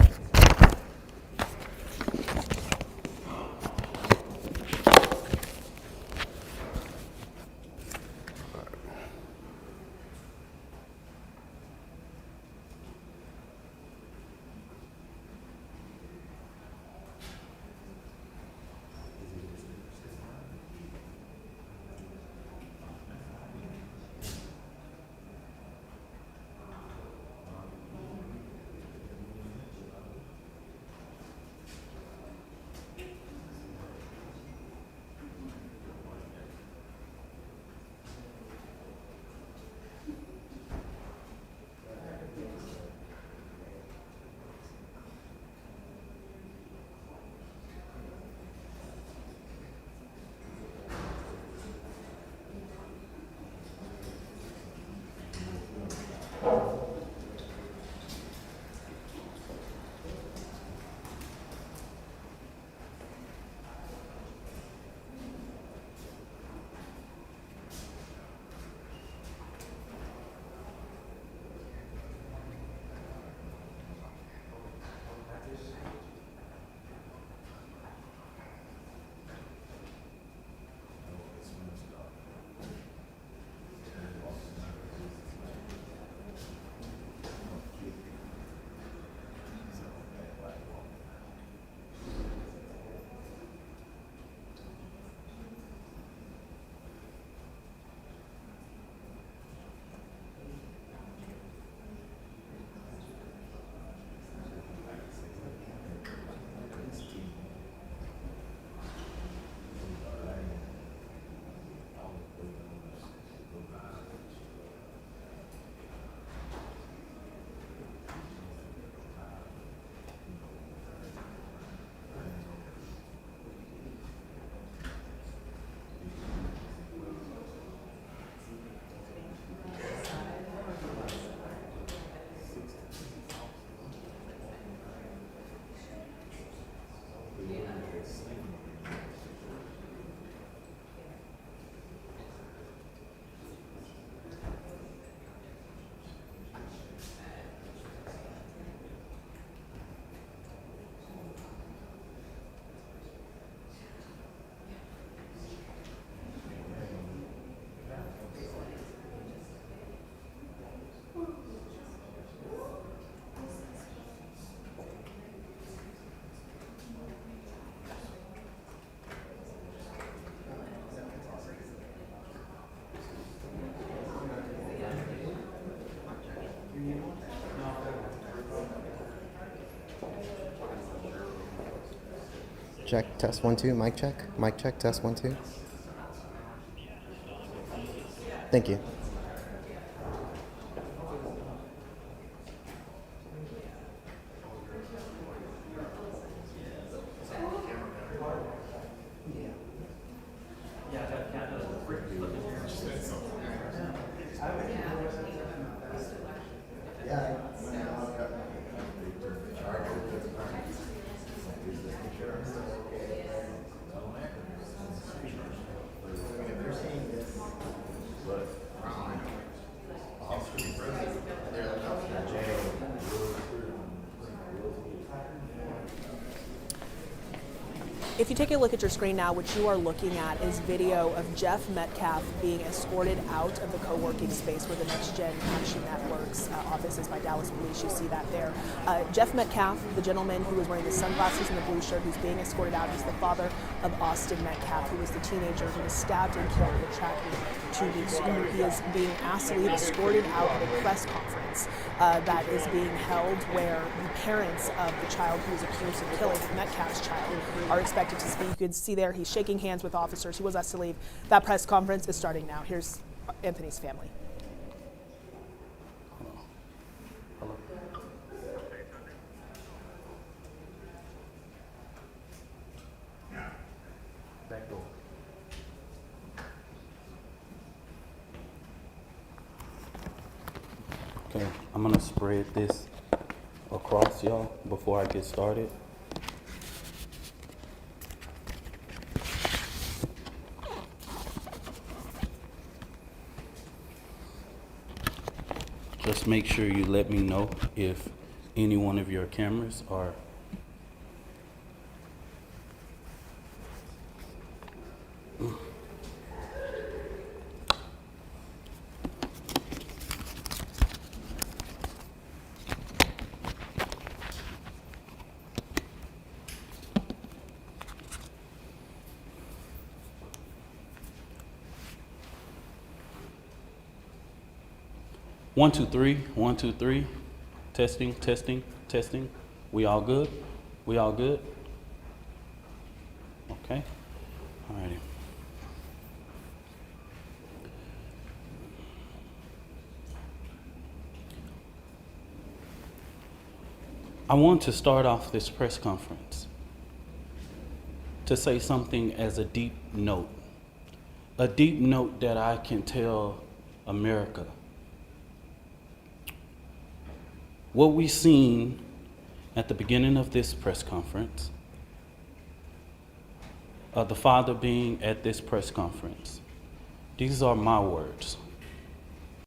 Check, test 1 2, mic check, test 1 2. Thank you. If you take a look at your screen now, what you are looking at is video of Jeff Metcalf being escorted out of the co-working space where the Next Gen Action Network's office is by Dallas Police. You see that there. Jeff Metcalf, the gentleman who was wearing the sunglasses and the blue shirt, who's being escorted out, is the father of Austin Metcalf, who was the teenager who was stabbed and killed in a track meet 2 weeks ago. He is being asked to leave, escorted out of a press conference that is being held where the parents of the child who was accused of killing Metcalf's child are expected to speak. You can see there he's shaking hands with officers. He was asked to leave. That press conference is starting now. Here's Anthony's family. Back door. Okay, I'm gonna spread this across y'all before I get started. Just make sure you let me know if any one of your cameras are. One, two, three. 1, 2, 3. Testing, testing, testing. We all good? We all good? Okay. All righty. I want to start off this press conference to say something as a deep note that I can tell America. What we seen at the beginning of this press conference, the father being at this press conference, these are my words,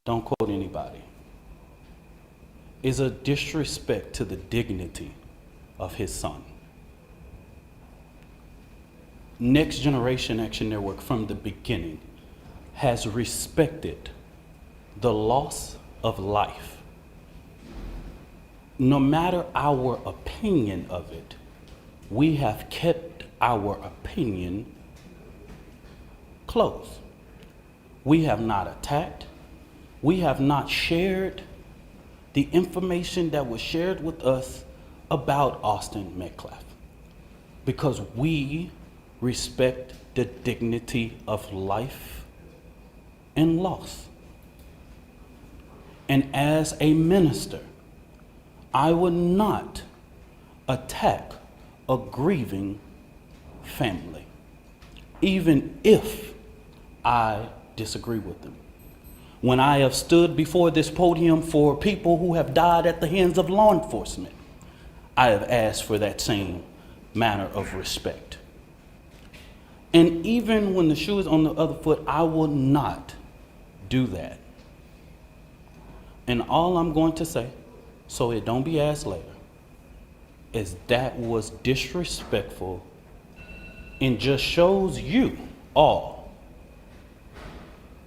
don't quote anybody, is a disrespect to the dignity of his son. Next Generation Action Network from the beginning has respected the loss of life. No matter our opinion of it, we have kept our opinion close. We have not attacked. We have not shared the information that was shared with us about Austin Metcalf because we respect the dignity of life and loss. And as a minister, I would not attack a grieving family, even if I disagree with them. When I have stood before this podium for people who have died at the hands of law enforcement, I have asked for that same manner of respect. And even when the shoe is on the other foot, I will not do that. And all I'm going to say, so it don't be asked later, is that was disrespectful and just shows you all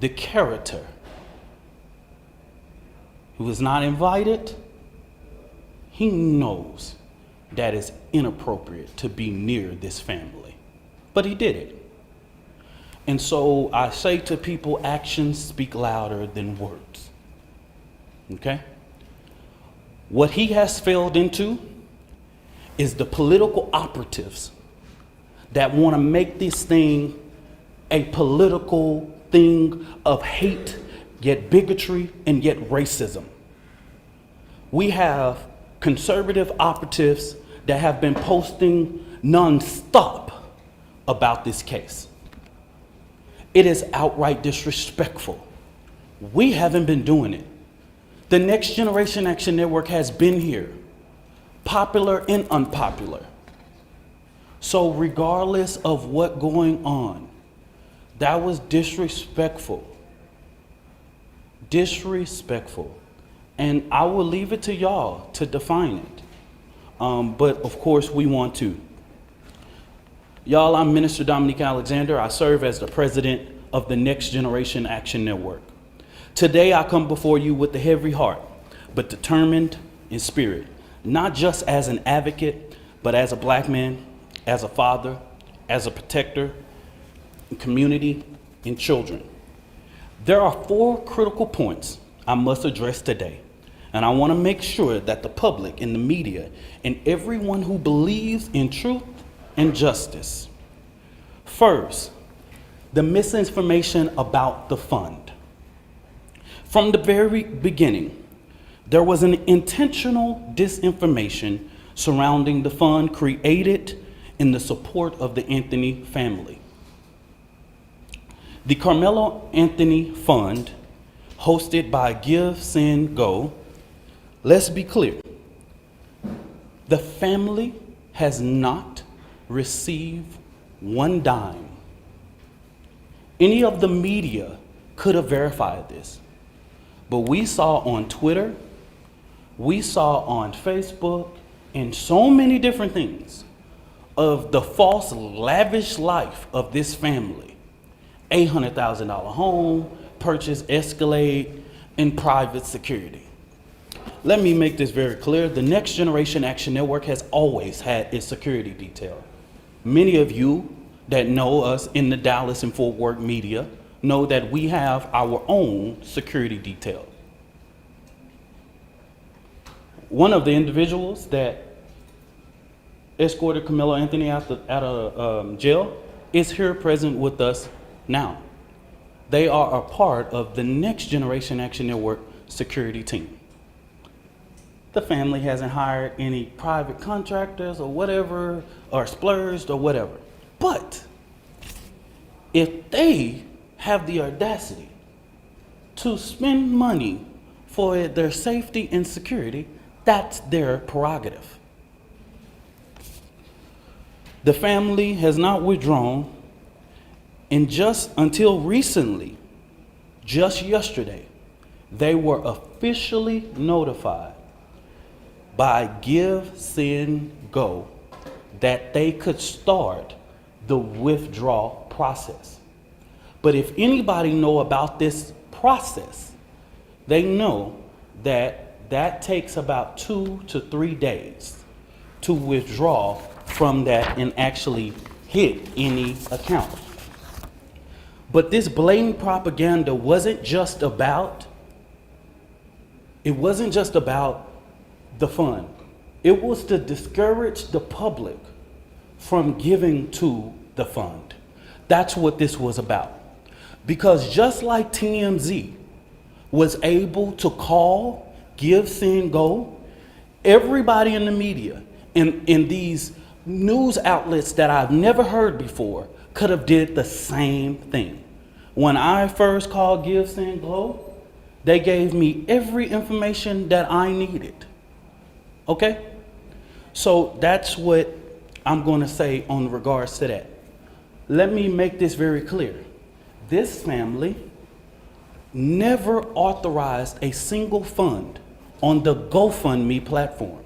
the character who is not invited. He knows that it's inappropriate to be near this family, but he did it. And so I say to people, actions speak louder than words, okay? What he has failed into is the political operatives that want to make this thing a political thing of hate, yet bigotry, and yet racism. We have conservative operatives that have been posting nonstop about this case. It is outright disrespectful. We haven't been doing it. The Next Generation Action Network has been here, popular and unpopular. So regardless of what's going on, that was disrespectful. Disrespectful. And I will leave it to y'all to define it. But of course we want to. Y'all, I'm Minister Dominique Alexander. I serve as the president of the Next Generation Action Network. Today, I come before you with a heavy heart, but determined in spirit, not just as an advocate, but as a black man, as a father, as a protector, community, and children. There are 4 critical points I must address today, and I want to make sure that the public and the media and everyone who believes in truth and justice. First, the misinformation about the fund. From the very beginning, there was an intentional disinformation surrounding the fund created in the support of the Anthony family. The Karmelo Anthony Fund, hosted by Give, Send, Go, let's be clear, the family has not received 1 dime. Any of the media could have verified this, but we saw on Twitter, we saw on Facebook, and so many different things of the false, lavish life of this family. $800,000 home, purchase Escalade, and private security. Let me make this very clear. The Next Generation Action Network has always had its security detail. Many of you that know us in the Dallas and Fort Worth media know that we have our own security detail. One of the individuals that escorted Karmelo Anthony out of jail is here present with us now. They are a part of the Next Generation Action Network security team. The family hasn't hired any private contractors or whatever, or splurged or whatever. But if they have the audacity to spend money for their safety and security, that's their prerogative. The family has not withdrawn, and just until recently, just yesterday, they were officially notified by Give, Send, Go that they could start the withdrawal process. But if anybody know about this process, they know that that takes about 2 to 3 days to withdraw from that and actually hit any account. But this blatant propaganda wasn't just about the fund. It was to discourage the public from giving to the fund. That's what this was about. Because just like TMZ was able to call, Give, Send, Go, everybody in the media, in these news outlets that I've never heard before, could have did the same thing. When I first called Give, Send, Go, they gave me every information that I needed. Okay? So that's what I'm going to say on regards to that. Let me make this very clear. This family never authorized a single fund on the GoFundMe platform.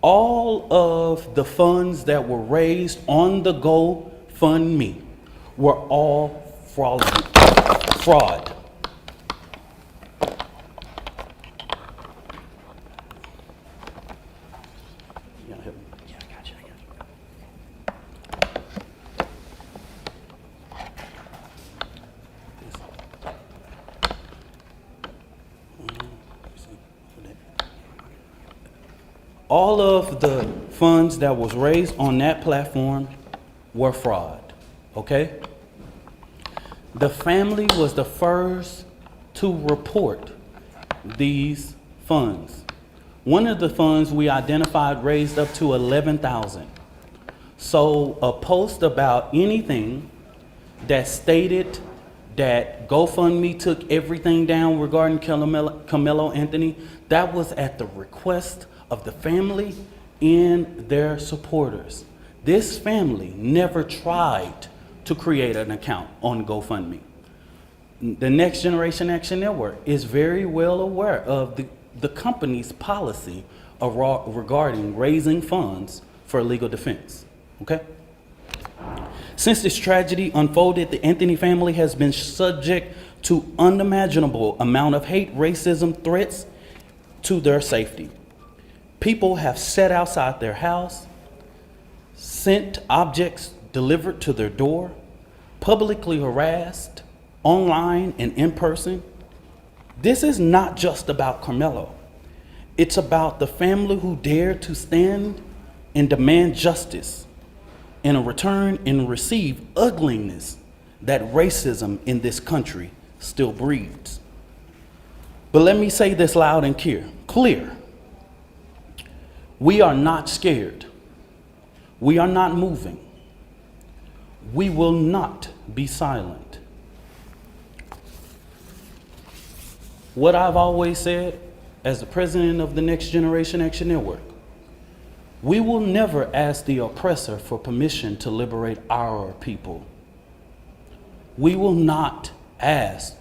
All of the funds that were raised on the GoFundMe were all fraud. All of the funds that was raised on that platform were fraud, okay? The family was the first to report these funds. One of the funds we identified raised up to $11,000. So a post about anything that stated that GoFundMe took everything down regarding Karmelo Anthony, that was at the request of the family and their supporters. This family never tried to create an account on GoFundMe. The Next Generation Action Network is very well aware of the company's policy regarding raising funds for legal defense, okay? Since this tragedy unfolded, the Anthony family has been subject to unimaginable amount of hate, racism, threats to their safety. People have sat outside their house, sent objects delivered to their door, publicly harassed, online and in person. This is not just about Karmelo. It's about the family who dared to stand and demand justice in a return and receive ugliness that racism in this country still breeds. But let me say this loud and clear. We are not scared. We are not moving. We will not be silent. What I've always said as the president of the Next Generation Action Network, we will never ask the oppressor for permission to liberate our people. We will not ask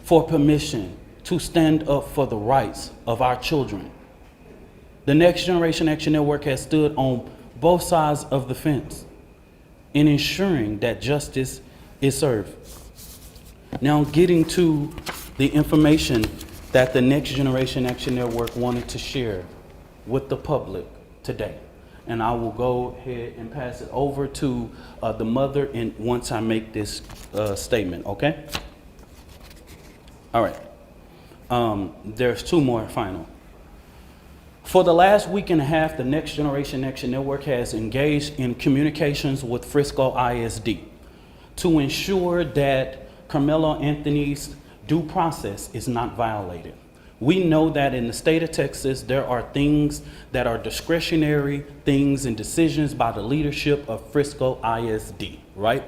for permission to stand up for the rights of our children. The Next Generation Action Network has stood on both sides of the fence in ensuring that justice is served. Now, getting to the information that the Next Generation Action Network wanted to share with the public today. And I will go ahead and pass it over to the mother once I make this statement, okay? All right, there's two more final. For the last week and a half, the Next Generation Action Network has engaged in communications with Frisco ISD to ensure that Karmelo Anthony's due process is not violated. We know that in the state of Texas, there are things that are discretionary things and decisions by the leadership of Frisco ISD, right?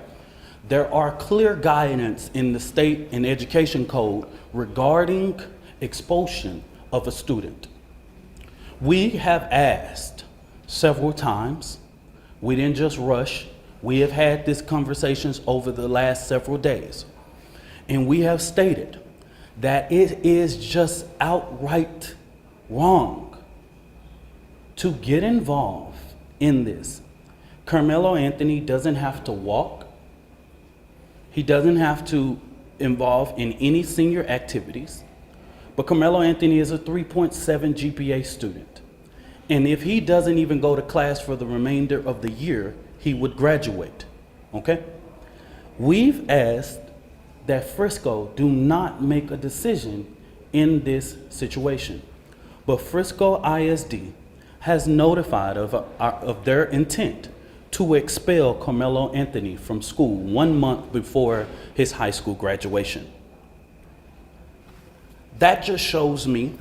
There are clear guidance in the state and education code regarding expulsion of a student. We have asked several times, we didn't just rush, we have had these conversations over the last several days. And we have stated that it is just outright wrong to get involved in this. Karmelo Anthony doesn't have to walk. He doesn't have to involve in any senior activities. But Karmelo Anthony is a 3.7 GPA student. And if he doesn't even go to class for the remainder of the year, he would graduate, okay? We've asked that Frisco do not make a decision in this situation. But Frisco ISD has notified of their intent to expel Karmelo Anthony from school 1 month before his high school graduation. That just shows me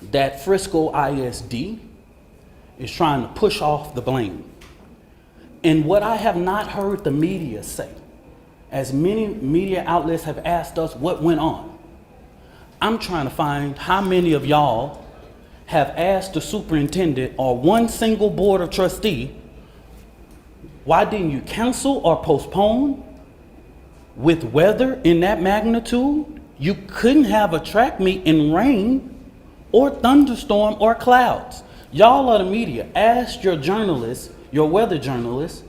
that Frisco ISD is trying to push off the blame. And what I have not heard the media say, as many media outlets have asked us what went on, I'm trying to find how many of y'all have asked the superintendent or one single board of trustee, why didn't you cancel or postpone? With weather in that magnitude, you couldn't have a track meet in rain or thunderstorm or clouds. Y'all are the media. Ask your journalists, your weather journalists,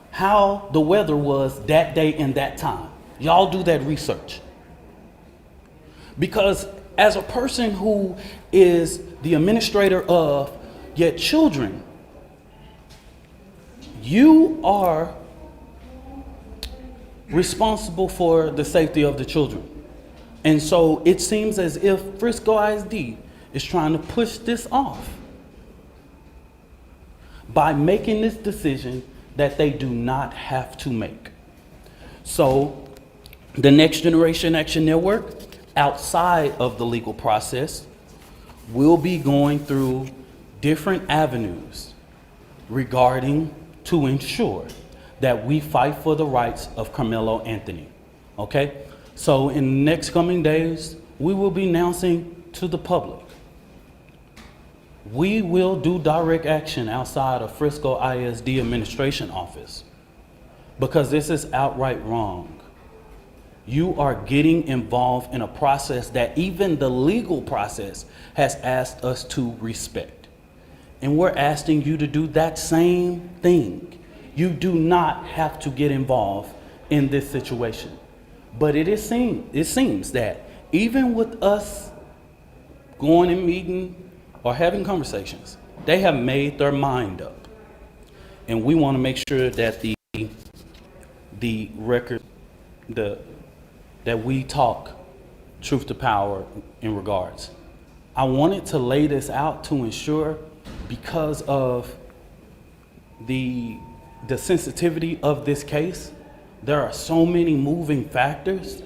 how the weather was that day and that time. Y'all do that research. Because as a person who is the administrator of your children, you are responsible for the safety of the children. And so it seems as if Frisco ISD is trying to push this off by making this decision that they do not have to make. So the Next Generation Action Network, outside of the legal process, will be going through different avenues regarding to ensure that we fight for the rights of Karmelo Anthony, okay? So in the next coming days, we will be announcing to the public. We will do direct action outside of Frisco ISD administration office because this is outright wrong. You are getting involved in a process that even the legal process has asked us to respect. And we're asking you to do that same thing You do not have to get involved in this situation. But it seems that even with us going and meeting or having conversations, they have made their mind up. And we want to make sure that the record, that we talk truth to power in regards. I wanted to lay this out to ensure, because of the sensitivity of this case, there are so many moving factors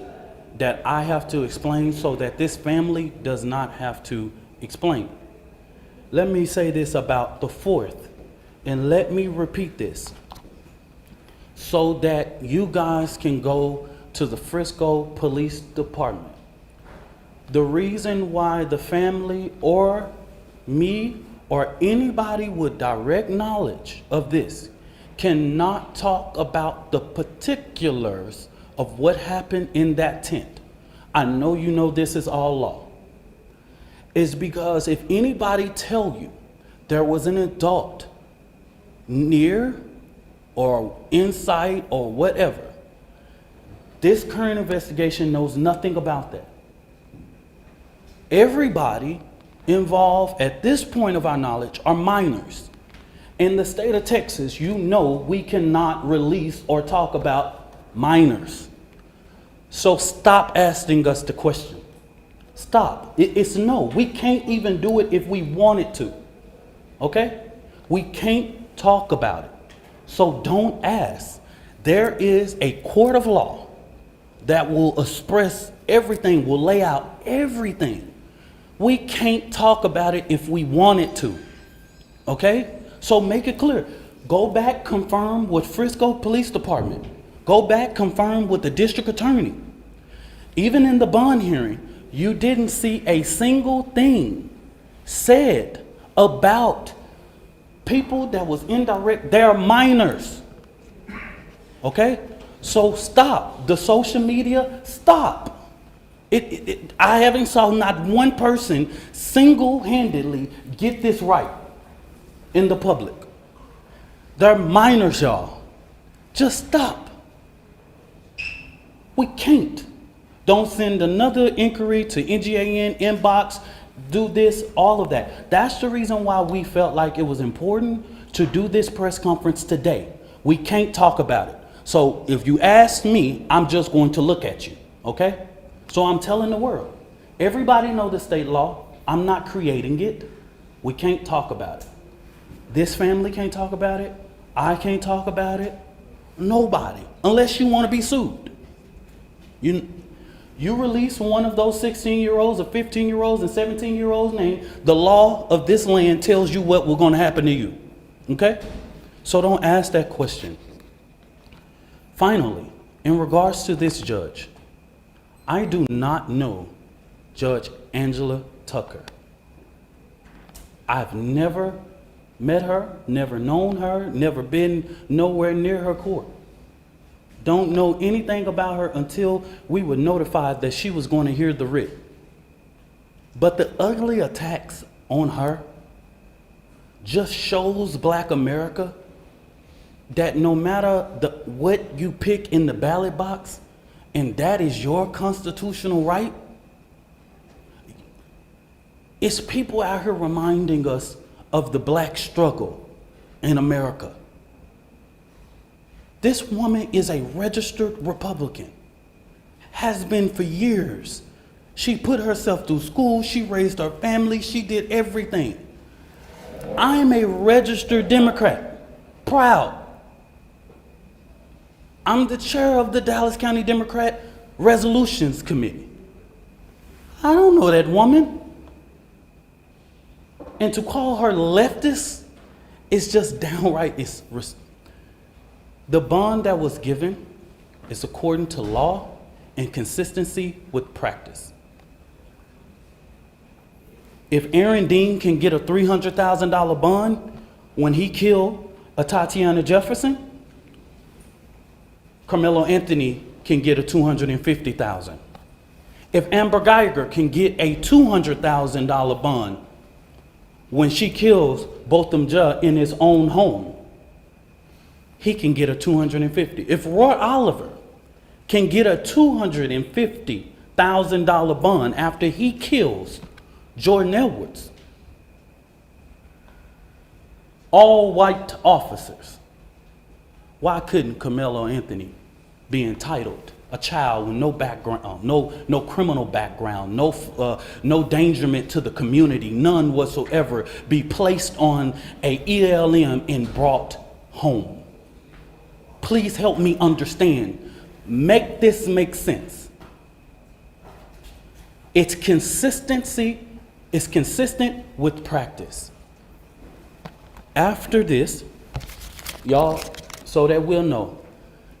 that I have to explain so that this family does not have to explain. Let me say this about the 4th, and let me repeat this so that you guys can go to the Frisco Police Department. The reason why the family or me or anybody with direct knowledge of this cannot talk about the particulars of what happened in that tent, I know you know this is all law, is because if anybody tell you there was an adult near or inside or whatever, this current investigation knows nothing about that. Everybody involved at this point of our knowledge are minors. In the state of Texas, you know we cannot release or talk about minors. So stop asking us the question. Stop. It's no. We can't even do it if we wanted to. Okay? We can't talk about it. So don't ask. There is a court of law that will express everything, will lay out everything. We can't talk about it if we wanted to. Okay? So make it clear. Go back, confirm with Frisco Police Department. Go back, confirm with the district attorney. Even in the bond hearing, you didn't see a single thing said about people that was indirect. They're minors. Okay? So stop. The social media, stop. I haven't saw not one person single-handedly get this right in the public. They're minors, y'all. Just stop. We can't. Don't send another inquiry to NGAN, inbox, do this, all of that. That's the reason why we felt like it was important to do this press conference today. We can't talk about it. So if you ask me, I'm just going to look at you, okay? So I'm telling the world, everybody know the state law. I'm not creating it. We can't talk about it. This family can't talk about it. I can't talk about it. Nobody, unless you want to be sued. You release one of those 16-year-olds or 15-year-olds and 17-year-olds' name, the law of this land tells you what will going to happen to you. Okay? So don't ask that question. Finally, in regards to this judge, I do not know Judge Angela Tucker. I've never met her, never known her, never been nowhere near her court. Don't know anything about her until we were notified that she was going to hear the writ. But the ugly attacks on her just shows Black America that no matter what you pick in the ballot box, and that is your constitutional right, it's people out here reminding us of the Black struggle in America. This woman is a registered Republican, has been for years. She put herself through school, she raised her family, she did everything. I am a registered Democrat, proud. I'm the chair of the Dallas County Democrat Resolutions Committee. I don't know that woman. And to call her leftist is just downright. The bond that was given is according to law and consistency with practice. If Aaron Dean can get a $300,000 bond when he killed a Tatiana Jefferson, Karmelo Anthony can get a $250,000. If Amber Geiger can get a $200,000 bond when she kills Botham Judge in his own home, he can get a $250,000. If Roy Oliver can get a $250,000 bond after he kills Jordan Edwards, all white officers, why couldn't Karmelo Anthony be entitled? A child with no background, no criminal background, no endangerment to the community, none whatsoever, be placed on a ELM and brought home. Please help me understand. Make this make sense. It's consistency. It's consistent with practice. After this, y'all, so that we'll know,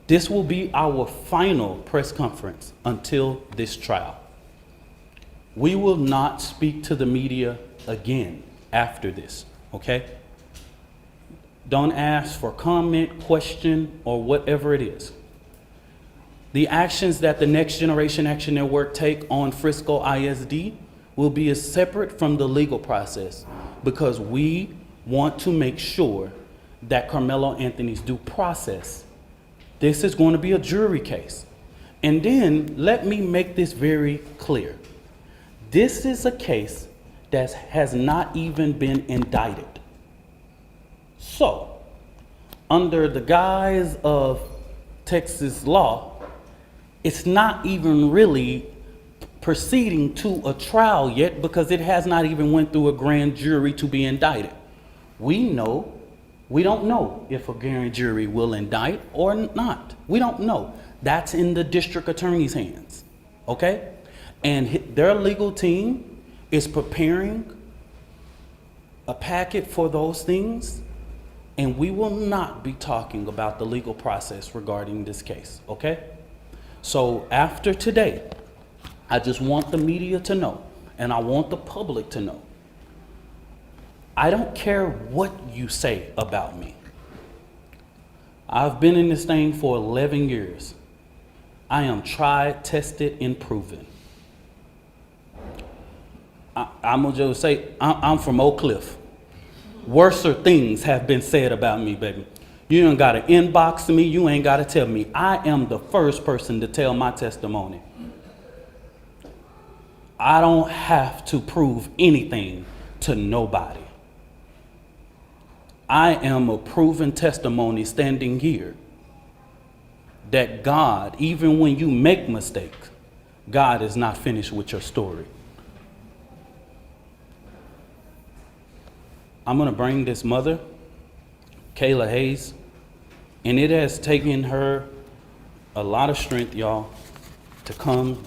this will be our final press conference until this trial. We will not speak to the media again after this, okay? Don't ask for comment, question, or whatever it is. The actions that the Next Generation Action Network take on Frisco ISD will be as separate from the legal process because we want to make sure that Karmelo Anthony's due process. This is going to be a jury case. And then let me make this very clear. This is a case that has not even been indicted. So, under the guise of Texas law, it's not even really proceeding to a trial yet because it has not even went through a grand jury to be indicted. We don't know if a grand jury will indict or not. We don't know. That's in the district attorney's hands, okay? And their legal team is preparing a packet for those things, and we will not be talking about the legal process regarding this case, okay? So after today, I just want the media to know, and I want the public to know, I don't care what you say about me. I've been in this thing for 11 years. I am tried, tested, and proven. I'm gonna just say, I'm from Oak Cliff. Worser things have been said about me, baby. You ain't gotta inbox me, you ain't gotta tell me. I am the first person to tell my testimony. I don't have to prove anything to nobody. I am a proven testimony standing here that God, even when you make mistakes, God is not finished with your story. I'm gonna bring this mother, Kayla Hayes, and it has taken her a lot of strength, y'all, to come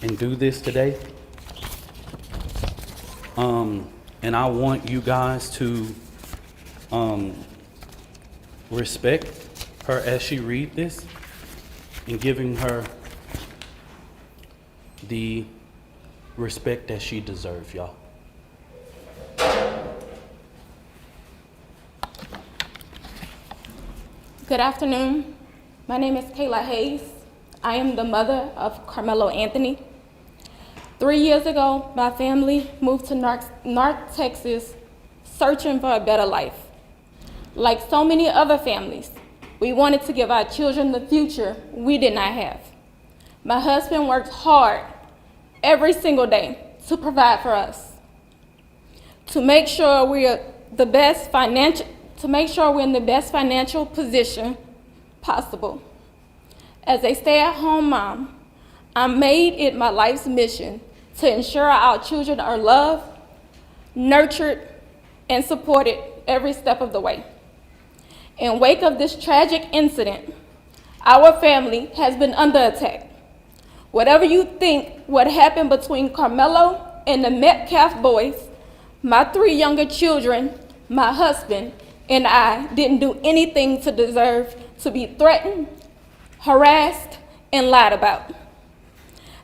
and do this today. And I want you guys to respect her as she read this and giving her the respect that she deserves, y'all. Good afternoon. My name is Kayla Hayes. I am the mother of Karmelo Anthony. 3 years ago, my family moved to North Texas searching for a better life. Like so many other families, we wanted to give our children the future we did not have. My husband worked hard every single day to provide for us, to make sure we're in the best financial position possible. As a stay-at-home mom, I made it my life's mission to ensure our children are loved, nurtured, and supported every step of the way. In wake of this tragic incident, our family has been under attack. Whatever you think what happened between Karmelo and the Metcalf boys, my 3 younger children, my husband, and I didn't do anything to deserve to be threatened, harassed, and lied about.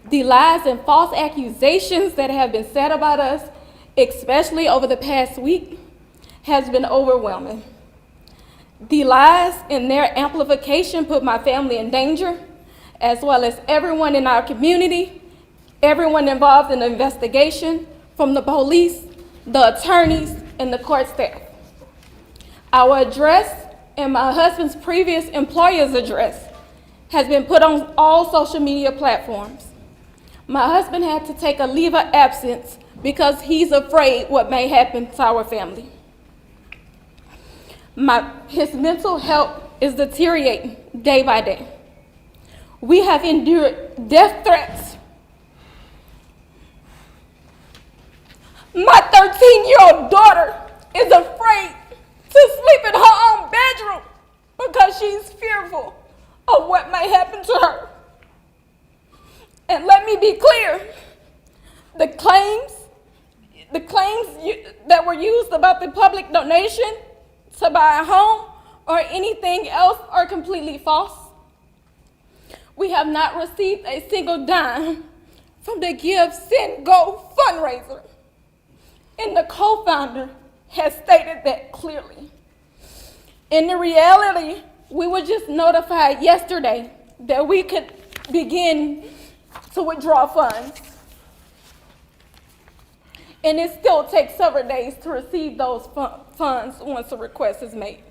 The lies and false accusations that have been said about us, especially over the past week, has been overwhelming. The lies and their amplification put my family in danger, as well as everyone in our community, everyone involved in the investigation, from the police, the attorneys, and the court staff. Our address and my husband's previous employer's address has been put on all social media platforms. My husband had to take a leave of absence because he's afraid what may happen to our family. His mental health is deteriorating day by day. We have endured death threats. My 13-year-old daughter is afraid to sleep in her own bedroom because she's fearful of what may happen to her. And let me be clear, the claims that were used about the public donation to buy a home or anything else are completely false. We have not received a single dime from the Give, Send, Go fundraiser. And the co-founder has stated that clearly. In the reality, we were just notified yesterday that we could begin to withdraw funds. And it still takes several days to receive those funds once a request is made.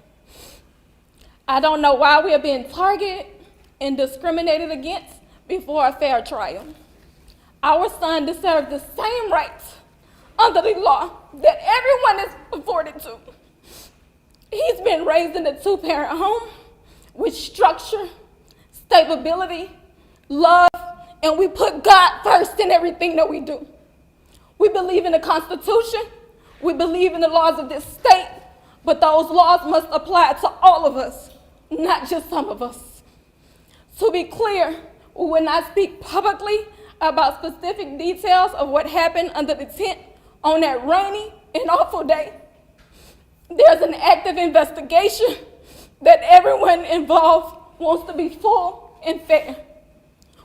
I don't know why we are being targeted and discriminated against before a fair trial. Our son deserves the same rights under the law that everyone is afforded to. He's been raised in a two-parent home with structure, stability, love, and we put God first in everything that we do. We believe in the Constitution, we believe in the laws of this state, but those laws must apply to all of us, not just some of us. To be clear, we will not speak publicly about specific details of what happened under the tent on that rainy and awful day. There's an active investigation that everyone involved wants to be full and fair.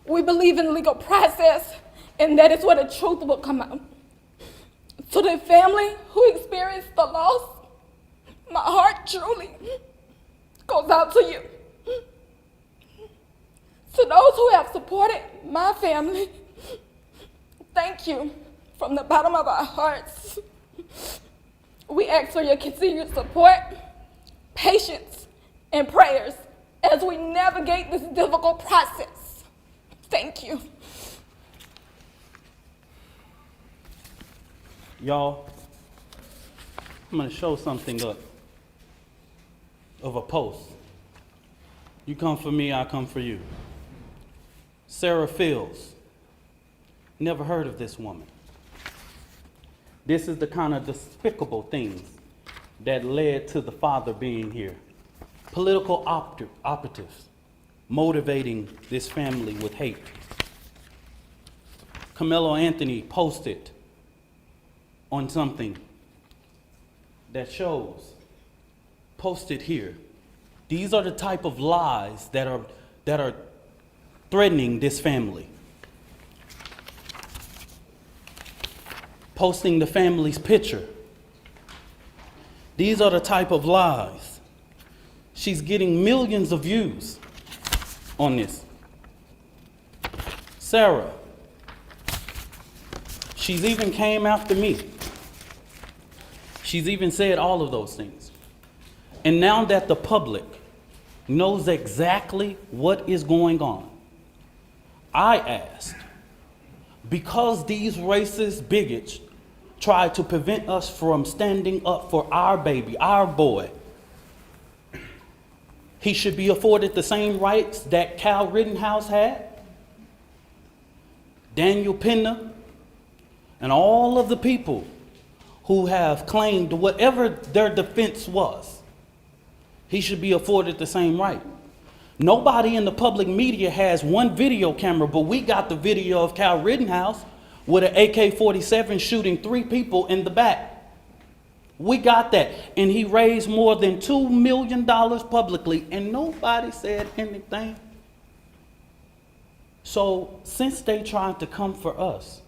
We believe in the legal process, and that is where the truth will come out. To the family who experienced the loss, my heart truly goes out to you. To those who have supported my family, thank you from the bottom of our hearts. We ask for your continued support, patience, and prayers as we navigate this difficult process. Thank you. Y'all, I'm gonna show something up of a post. You come for me, I come for you. Sarah Fields. Never heard of this woman. This is the kind of despicable things that led to the father being here. Political operatives motivating this family with hate. Karmelo Anthony posted on something that shows, posted here. These are the type of lies that are threatening this family. Posting the family's picture. These are the type of lies. She's getting millions of views on this. Sarah, she's even came after me. She's even said all of those things. And now that the public knows exactly what is going on, I asked, because these racist bigots try to prevent us from standing up for our baby, our boy, he should be afforded the same rights that Cal Rittenhouse had, Daniel Penna, and all of the people who have claimed whatever their defense was. He should be afforded the same right. Nobody in the public media has one video camera, but we got the video of Cal Rittenhouse with an AK-47 shooting 3 people in the back. We got that. And he raised more than $2 million publicly, and nobody said anything. So since they tried to come for us,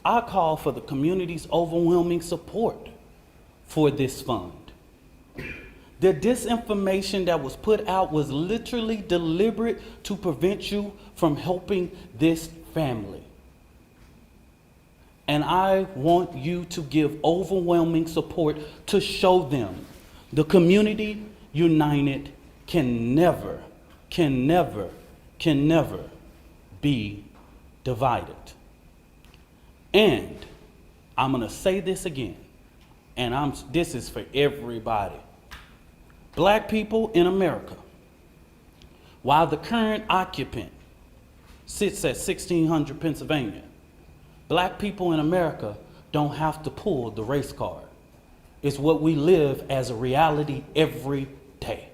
I call for the community's overwhelming support for this fund. The disinformation that was put out was literally deliberate to prevent you from helping this family. And I want you to give overwhelming support to show them The community united can never be divided. And I'm gonna say this again, and this is for everybody. Black people in America, while the current occupant sits at 1600 Pennsylvania, black people in America don't have to pull the race card. It's what we live as a reality every day.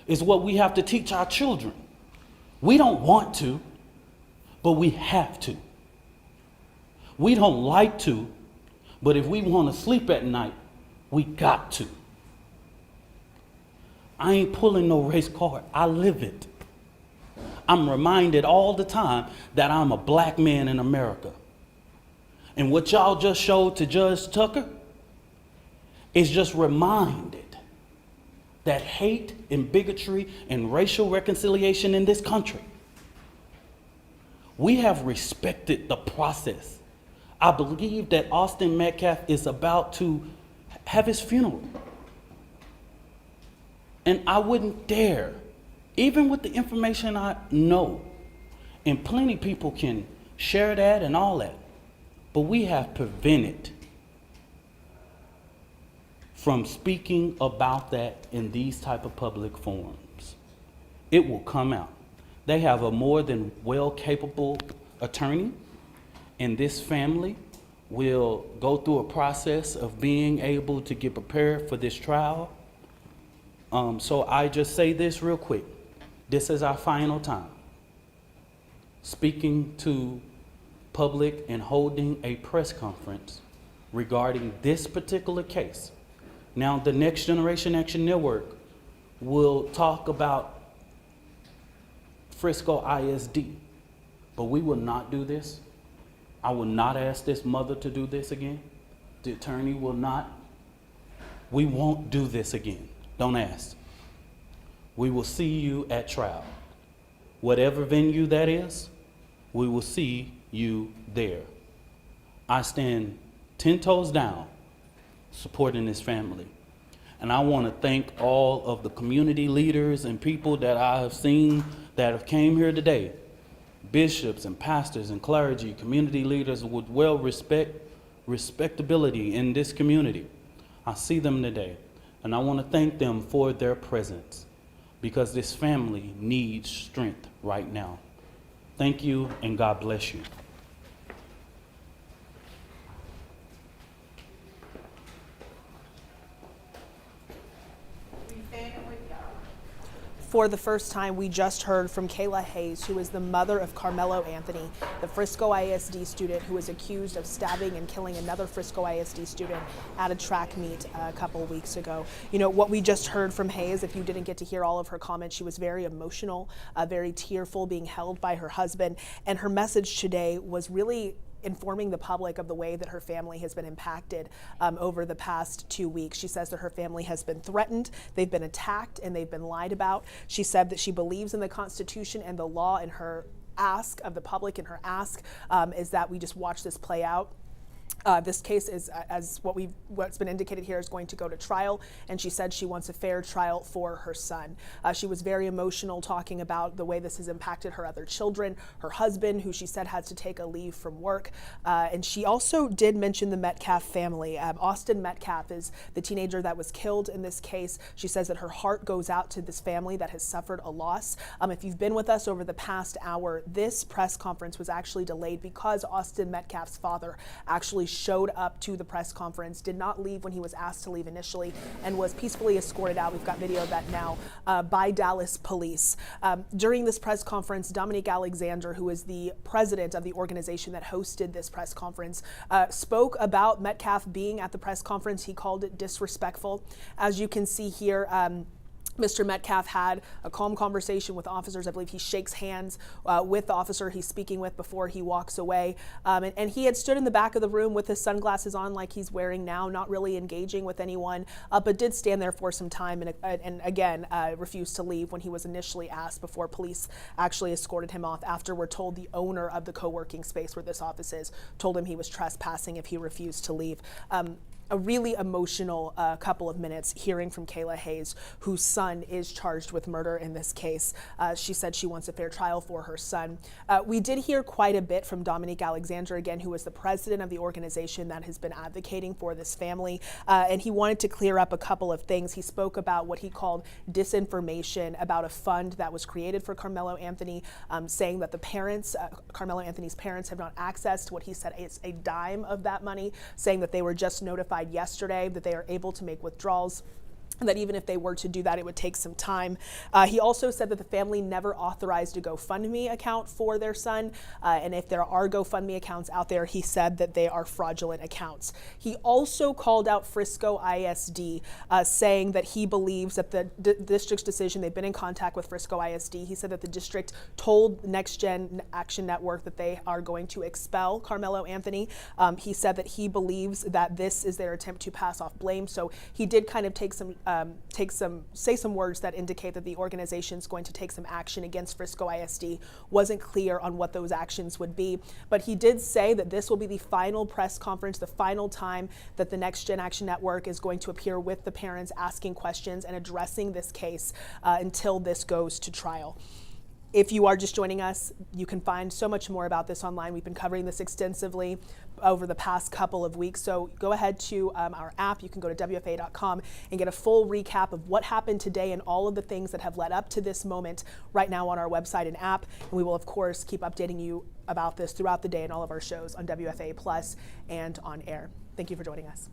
It's what we have to teach our children. We don't want to, but we have to. We don't like to, but if we want to sleep at night, we got to. I ain't pulling no race card. I live it. I'm reminded all the time that I'm a black man in America. And what y'all just showed to Judge Tucker is just reminded that hate and bigotry and racial reconciliation in this country, we have respected the process. I believe that Austin Metcalf is about to have his funeral. And I wouldn't dare, even with the information I know, and plenty people can share that and all that, but we have prevented from speaking about that in these type of public forums. It will come out. They have a more than well-capable attorney, and this family will go through a process of being able to get prepared for this trial. So I just say this real quick. This is our final time speaking to public and holding a press conference regarding this particular case. Now, the Next Generation Action Network will talk about Frisco ISD, but we will not do this. I will not ask this mother to do this again. The attorney will not. We won't do this again. Don't ask. We will see you at trial. Whatever venue that is, we will see you there. I stand 10 toes down supporting this family. And I want to thank all of the community leaders and people that I have seen that have came here today. Bishops and pastors and clergy, community leaders with respectability in this community. I see them today, and I want to thank them for their presence because this family needs strength right now. Thank you, and God bless you. For the first time, we just heard from Kayla Hayes, who is the mother of Karmelo Anthony, the Frisco ISD student who was accused of stabbing and killing another Frisco ISD student at a track meet a couple weeks ago. You know, what we just heard from Hayes, if you didn't get to hear all of her comments, she was very emotional, very tearful, being held by her husband. And her message today was really informing the public of the way that her family has been impacted over the past 2 weeks. She says that her family has been threatened, they've been attacked, and they've been lied about. She said that she believes in the Constitution and the law, and her ask of the public and her ask is that we just watch this play out. This case is, as what's been indicated here, is going to go to trial, and she said she wants a fair trial for her son. She was very emotional, talking about the way this has impacted her other children, her husband, who she said had to take a leave from work, and she also did mention the Metcalf family. Austin Metcalf is the teenager that was killed in this case. She says that her heart goes out to this family that has suffered a loss. If you've been with us over the past hour, this press conference was actually delayed because Austin Metcalf's father actually showed up to the press conference, did not leave when he was asked to leave initially, and was peacefully escorted out. We've got video of that now by Dallas police. During this press conference, Dominique Alexander, who is the president of the organization that hosted this press conference, spoke about Metcalf being at the press conference. He called it disrespectful. As you can see here, Mr. Metcalf had a calm conversation with officers. I believe he shakes hands with the officer he's speaking with before he walks away. And he had stood in the back of the room with his sunglasses on like he's wearing now, not really engaging with anyone, but did stand there for some time and again refused to leave when he was initially asked before police actually escorted him off. After we're told the owner of the co-working space where this office is told him he was trespassing if he refused to leave. a really emotional couple of minutes hearing from Kayla Hayes, whose son is charged with murder in this case. She said she wants a fair trial for her son. We did hear quite a bit from Dominique Alexander, again, who is the president of the organization that has been advocating for this family, and he wanted to clear up a couple of things. He spoke about what he called disinformation about a fund that was created for Karmelo Anthony, saying that the parents, Karmelo Anthony's parents, have not access to what he said is a dime of that money, saying that they were just notified yesterday that they are able to make withdrawals, and that even if they were to do that, it would take some time. He also said that the family never authorized a GoFundMe account for their son, and if there are GoFundMe accounts out there, he said that they are fraudulent accounts. He also called out Frisco ISD, saying that he believes that the district's decision, they've been in contact with Frisco ISD. He said that the district told Next Gen Action Network that they are going to expel Karmelo Anthony. He said that he believes that this is their attempt to pass off blame. So he did kind of say some words that indicate that the organization is going to take some action against Frisco ISD. Wasn't clear on what those actions would be, but he did say that this will be the final press conference, the final time that the Next Gen Action Network is going to appear with the parents, asking questions and addressing this case until this goes to trial. If you are just joining us, you can find so much more about this online. We've been covering this extensively over the past couple of weeks. So go ahead to our app. You can go to WFA.com and get a full recap of what happened today and all of the things that have led up to this moment right now on our website and app. And we will, of course, keep updating you about this throughout the day in all of our shows on WFA Plus and on air. Thank you for joining us.